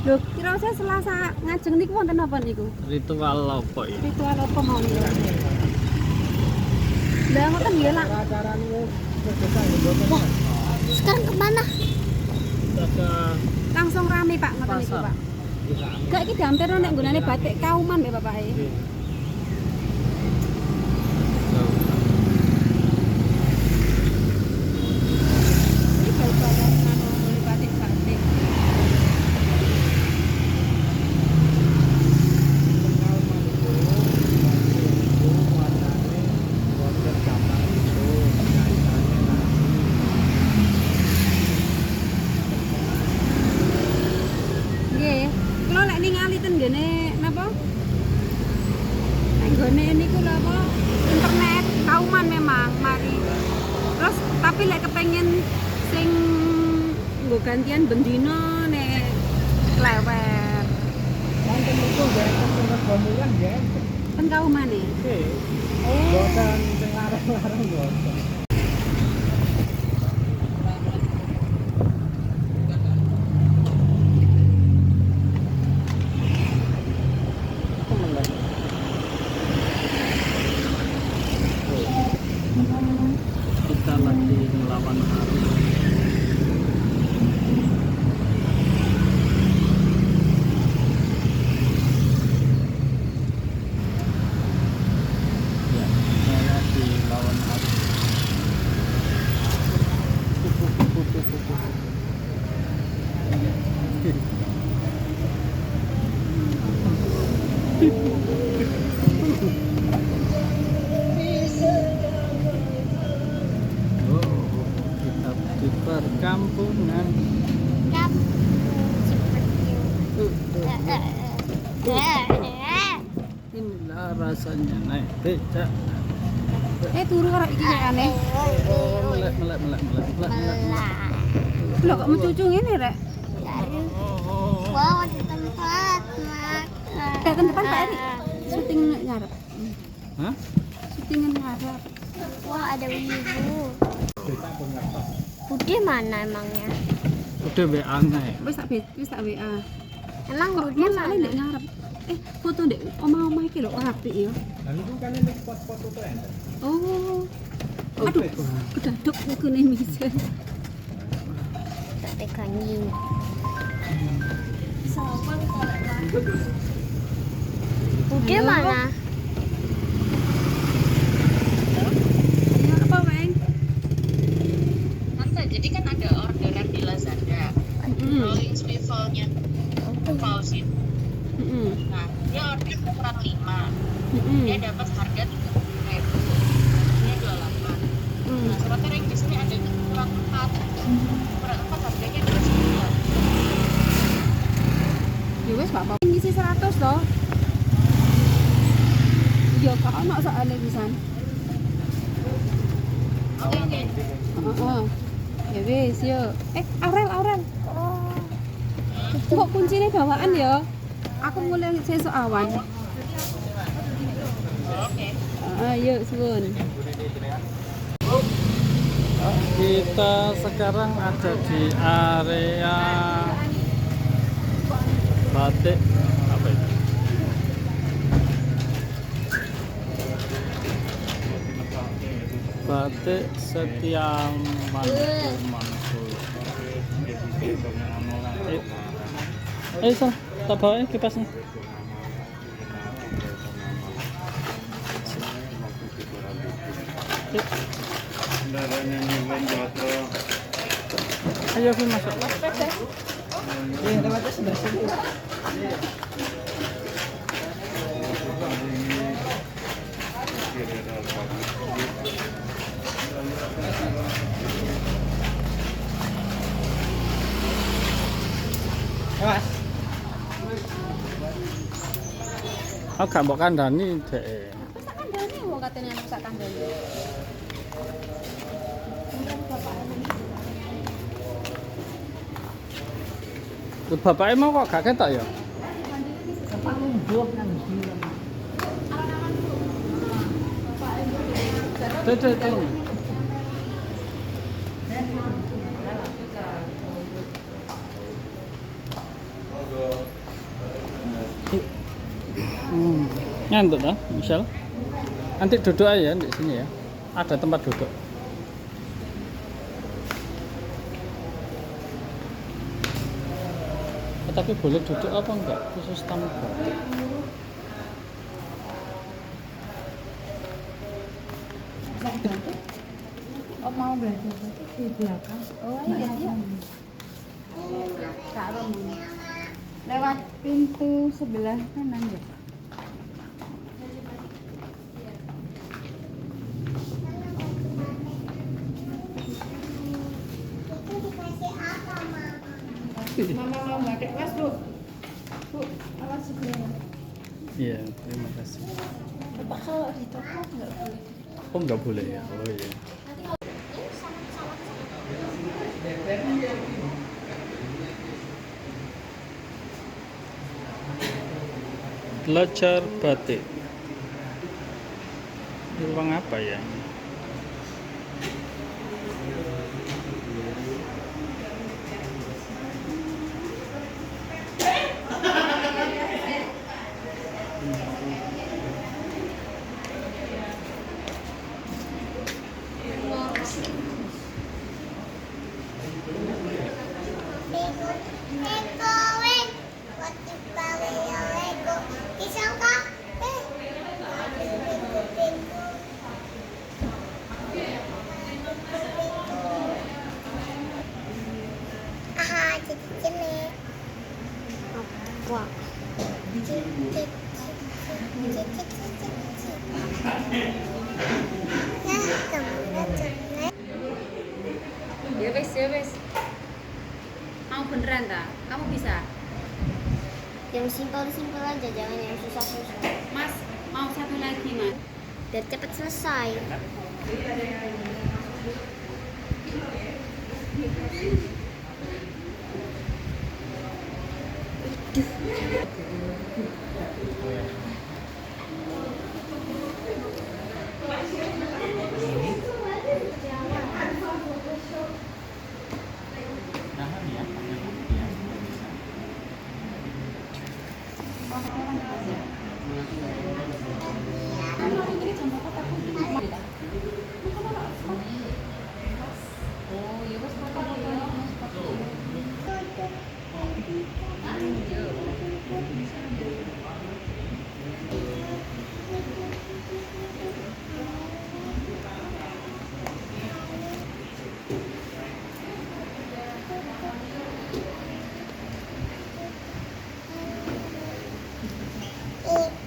Lho, kira saya Selasa ngajeng niku wonten napa niku? Ritual apa ya? Ritual apa mawon? Lah ngoten nggih lah. Acara niku berdesa ya mboten. Sekarang kemana? Ada Langsung rame Pak ngoten niku pasar. Pak. Gak iki diampirno nek nggonane batik Kauman mbek Bapak e. Oke. Iki bal-balan anu batik-batik. Nggih. Kula lek ningali ten ngene napa? Nek nggone niku lho apa? Internet Kauman memang mari. Terus tapi lek kepengin sing nggo gantian bendino nek lewer. Wonten niku nggih wonten Regomulan nggih. Ten Kauman e. Nggih. Oh. Mboten sing larang-larang mboten. Kita lagi melawan arus. Ya, saya dilawan arus. Oh, kita di perkampungan. Inilah rasanya naik becak. Turu karo iki kaya aneh. Oh, melek. Lho kok mencucu ngene rek? Wow, ada tempat makan. Datang depan Pak Eri. Syuting ngarep. Hah? Syuting ngarep. Wah, ada ibu. Budi mana emangnya? Udah WA naik. Wis tak WA. Emang Kok Budi masane mana? ndek ngarep. Foto ndek omah-omah iki lho apik ya. Lah niku kan nek spot-spot foto enten. Oh. Aduh, kedaduk niku nih misal. Tak tekanyin. Budi Halo? mana? Ya apa, Weng? Tante, jadi kan ada orderan di Lazada, rolling swivelnya pausin. Nah, dia order ukuran 5, dia dapat harga 30.000, dia 28. Nah, sementara yang di sini ada ukuran 4, ukuran 4 harganya 29. Ya wis Pak, ngisi 100 toh. Ya kok ono soalnya pisan. Oke. Heeh. Ya wis yo. Aurel. Oh, Kok kuncinya bawaan ya? Aku mulai sesuk awan. Oke. Yuk, suwun. Kita sekarang ada di area batik apa itu? Batik Setia Mansur. So, tak bawa kipasnya. Ayo Vin masuk. Mas. Aku gak mbok kandhani dek. Wis tak kandhani wong katene sak kandhani. Bapaknya mau kok gak ketok ya? Tuh. Ngantuk dah, Michelle. Nanti duduk aja di sini ya. Ada tempat duduk. Tapi boleh duduk apa enggak? Khusus tamu batik. Oh mau belajar di belakang. Oh iya iya. Lewat pintu sebelah kanan ya. Mama mau batik kelas Bu. Bu, awas sebelah. Iya, terima kasih. Bapak kalau di toko nggak boleh. Oh nggak boleh ya? Oh iya. Belajar batik. Ini ruang apa ya? Ya wes. Mau beneran tak? Kamu bisa? Yang simpel-simpel aja, jangan yang susah-susah. Mas, mau satu lagi mas? Biar cepet selesai.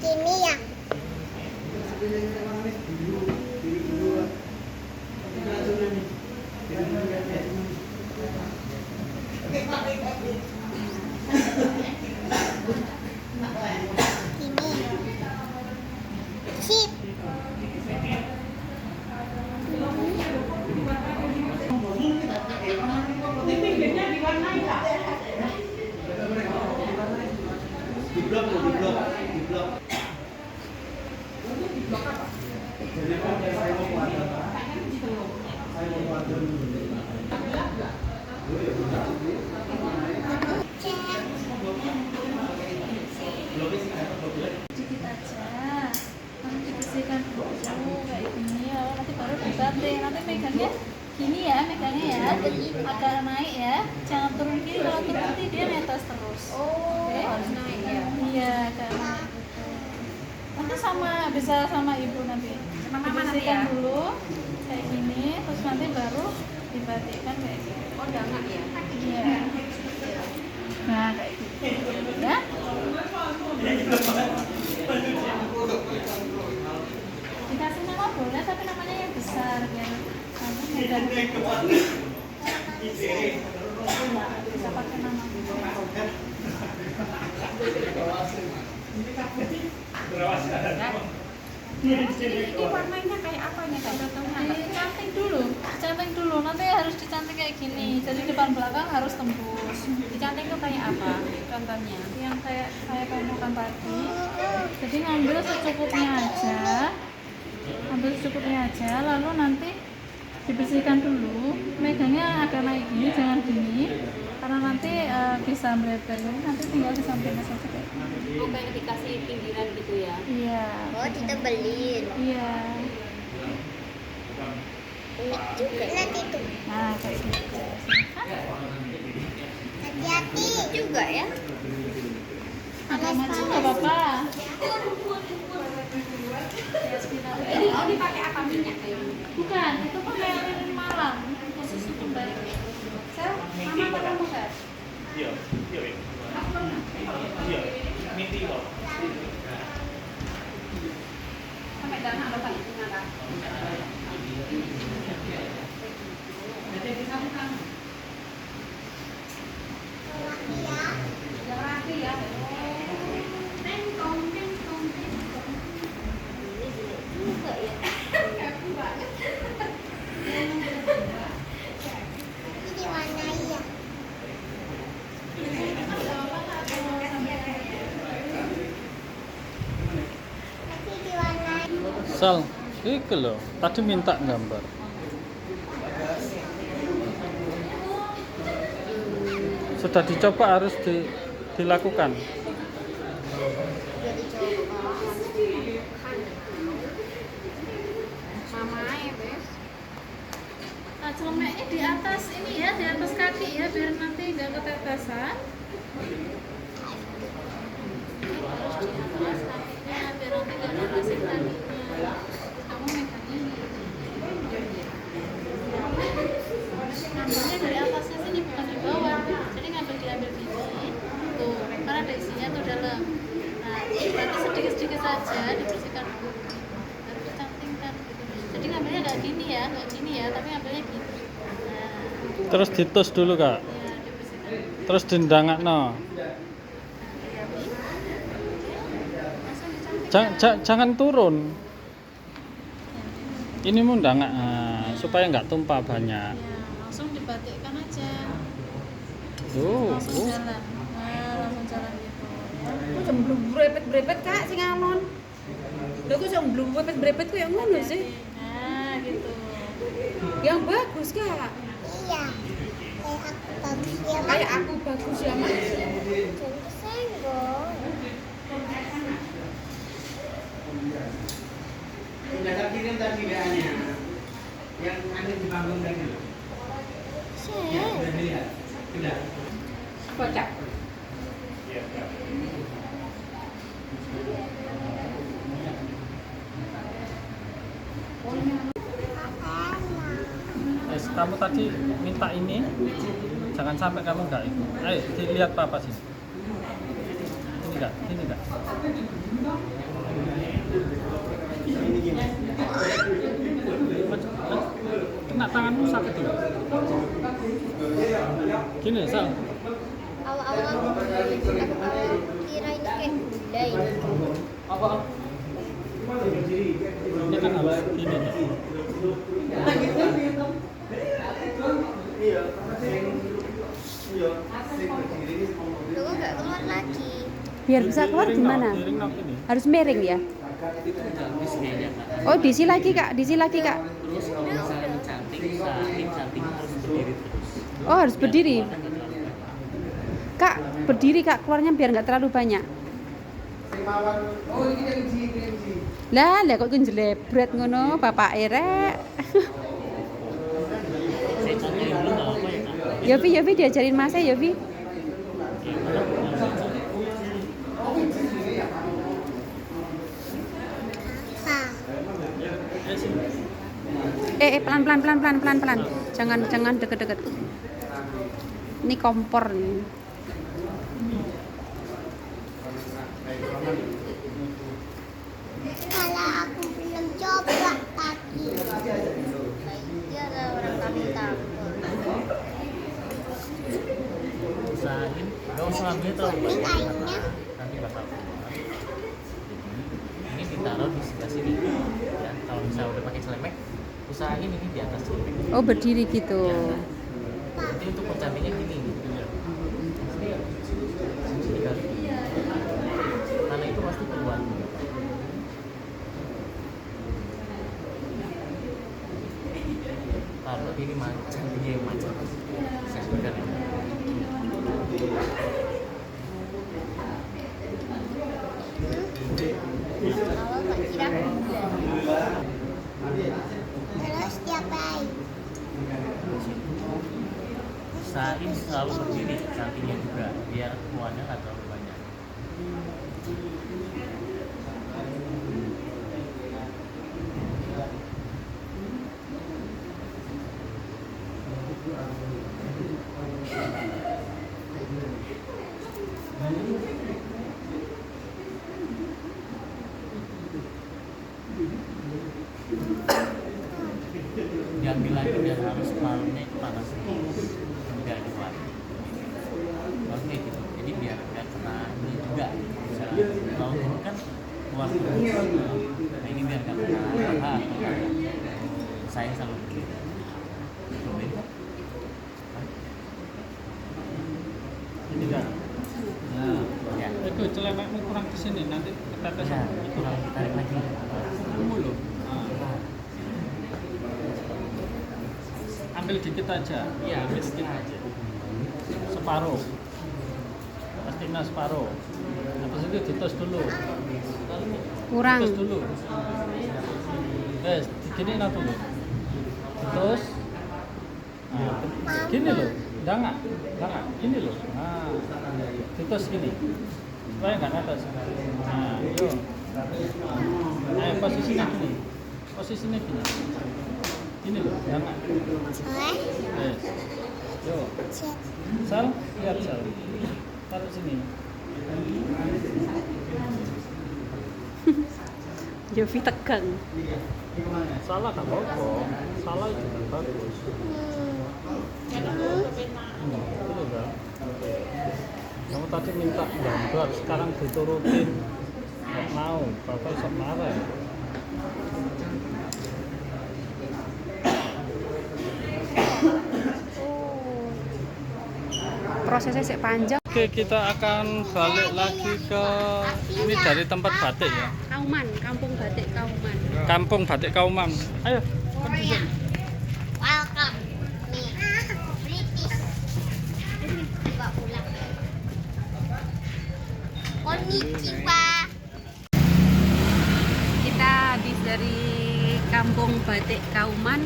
Kimia. Sip. Dikit aja, nanti dibersihkan dulu kayak gini ya, nanti baru dibanting. Nanti megangnya gini ya, megangnya ya, agak naik ya, jangan turun kiri. Kalau turun nanti dia netes terus. Oh, Oke? harus naik ya. Iya, agak naik. Nanti bisa sama ibu nanti. Sama mama nanti Dibersihkan ya? dulu kayak gini, terus nanti baru dibatikkan kayak gini. Oh, udah enggak ya? Iya. Nah, kayak gitu. Ya. Dikasih nama boleh, tapi namanya yang besar biar nanti mudah. Bisa pakai nama. Ini warnanya kayak apa nih? Kayak contohnya? Dicanting dulu. Nanti harus dicanting kayak gini. Jadi depan belakang harus tembus. Dicanting tuh kayak apa? Contohnya? Yang kayak saya temukan tadi. Jadi ngambil secukupnya aja, lalu nanti dibersihkan dulu. Megangnya agak naik gini, jangan gini, karena nanti bisa bereper, jadi nanti tinggal di sampingnya saja kayak gini. Oh, kayak dikasih pinggiran gitu ya. Iya. Oh, ditebelin. Iya. Unik juga. Lihat itu. Nah, kayak gitu. Hati-hati juga ya. Agak maju nggak apa-apa. Ini oh dipakai apa minyak kayak ini? Bukan, itu kan kayak lilin malam. Khusus untuk balik. Sel, mama apa kamu, Sel? Sampai dan apa Pak itu nggak? Jadi bisa bukan. Yang rapi ya. Tengkong, tengkong, tengkong. Ini juga ya. Happy banget. Ini diwarnai ya. Tapi diwarnai. Sal, iki loh, tadi minta gambar. Sudah dicoba harus dilakukan. Nah, celemeknya di atas ini ya, di atas kaki ya, biar nanti nggak ketetesan. Harus di atas kakinya, biar nanti nggak nerasin kakinya. Kamu megang ini. Ngambilnya dari atasnya sini, bukan di bawah. Jadi diambil biji, tuh, karena ada isinya tuh dalam. Nah, nanti sedikit-sedikit saja dibersihkan dulu. Baru dicantingkan gitu. Jadi ngambilnya nggak gini ya, tapi ngambilnya gini. Nah, Terus ditus dulu kak. ya dibersihkan. Terus dindangakno. Langsung dicantingkan. Jangan turun. Ini mau ndangak supaya nggak tumpah banyak. Ya, langsung dibatikkan aja. Oh. Langsung jalan. Nah, langsung jalan gitu. Aku jam belum brepet Kak sing alon. Lha kok jam belum brepet kayak ngono sih. Nah, gitu. Yang bagus Kak. Iya. Kayak aku bagus ya, Mak. Kayak aku bagus ya Mak. Jangan senggol. Sudah tak kirim tadi videonya yang ada di panggung tadi. Ya, sudah dilihat. Sudah. Kocak. Kamu tadi minta ini, jangan sampai kamu nggak itu. Ayo dilihat papa sini. Ini kak. Kena tanganmu sakit tuh. Gini, Sal. Awal-awal aku kira ini kayak gulai. Apa? Ini kan harus gini. Loh, kok nggak keluar lagi? Biar bisa keluar gimana? Miring nok ini. Harus miring ya? Oh, diisi lagi Kak. Terus kalau misalnya cantik harus berdiri terus. Oh, harus berdiri. Kak, berdiri Kak, keluarnya biar nggak terlalu banyak. Lah kok njlebret ngono, Bapak Erek. Saya contohin dulu nggak apa ya kak? Yofi diajarin Mas Yofi. Pelan. Jangan deket-deket. Ini kompor nih. Kalau aku belum coba tadi. Dia ada orang tampil-tampil. Usahain nggak usah ambil terlalu Ini banyak kayaknya. nanti bakal keluar. Ini ditaruh di sebelah sini ya, kalau misalnya udah pakai celemek usahain ini di atas celemek. Oh, berdiri gitu. Nanti untuk mencantiknya gini sini kali karena itu pasti keluar. Taruh ini cantiknya yang macam saya suka. selalu berdiri sampingnya juga biar muatnya nggak terlalu banyak. Diambil lagi dan harus malamnya itu panas biar kuat. Oke gitu. Jadi biar nggak kena ini juga. Misalnya kalau ini kan kuat terus. Nah ini biar nggak kena paha. Saya selalu begitu. Ini kan. Nah, Ya. itu celenganmu kurang ke sini nanti ketetes. Ya, kurang tarik lagi. Mulu. Ambil dikit aja. Iya, ambil dikit aja. Separuh. Pastinya separuh. Habis itu ditos dulu. Kurang. Ditos dulu. Gini dulu. Ditos. Nah, gini loh. Jangan. Gini loh. Nah, ditos gini. Supaya nggak atas. Nah, yuk. Posisinya gini. Posisinya gini. Ini loh, jangan. Yes. Yo. Sal, lihat Sal. Taruh sini. Jovi tegang. Salah tak apa-apa. Salah itu kan bagus. Itu kan. Kamu tadi minta gambar, sekarang diturutin. Nggak mau, Bapak sok marah. Prosesnya sih panjang. Oke, kita akan balik lagi ke ini dari tempat batik ya. Kauman, Kampung Batik Kauman. Kampung Batik Kauman. Ayo. Korea. Welcome. Nih. British. Dibawa pulang. Konnichiwa. Kita habis dari Kampung Batik Kauman.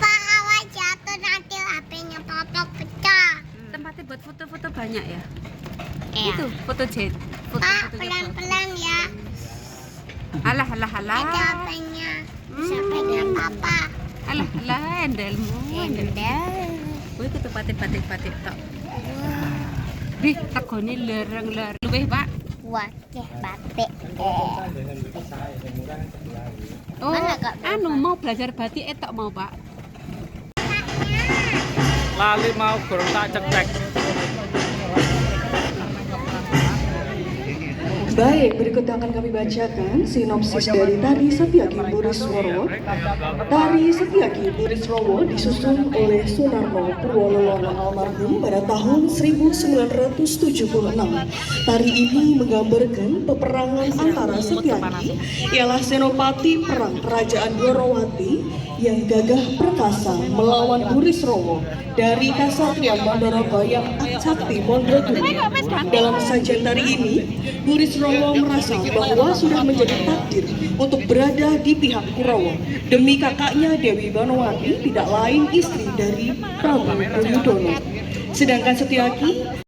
Pak, awas jatuh nanti HP-nya Papa pecah. Tempatnya buat foto-foto banyak ya. Iya. Itu foto jet. Pak, Foto-foto pelan-pelan ya. Alah. Ada HP-nya. Bisa pegang Papa. Alah, endelmu. Endel. Kuwi kudu batik tok. Wih, tegone lereng-lereng. Luwih, Pak. Wakeh batik. Oh, Mana, Kak? anu mau belajar batik tok mau, Pak. Lali mau gurung tak cek. Baik, berikut akan kami bacakan sinopsis dari Tari Setyaki Burisrowo. Tari Setyaki Burisrowo disusun oleh Sunarno Purwololono almarhum pada tahun 1976. Tari ini menggambarkan peperangan antara Setyaki, ialah senopati perang Kerajaan Dwarawati yang gagah perkasa melawan Burisrowo dari Kasatriyan Mandaraga yang Acakti Mondroduri. Dalam sajian tari ini, Burisrowo merasa bahwa sudah menjadi takdir untuk berada di pihak Kurawa demi kakaknya Dewi Banowati, tidak lain istri dari Prabu Duryudono. Sedangkan Setyaki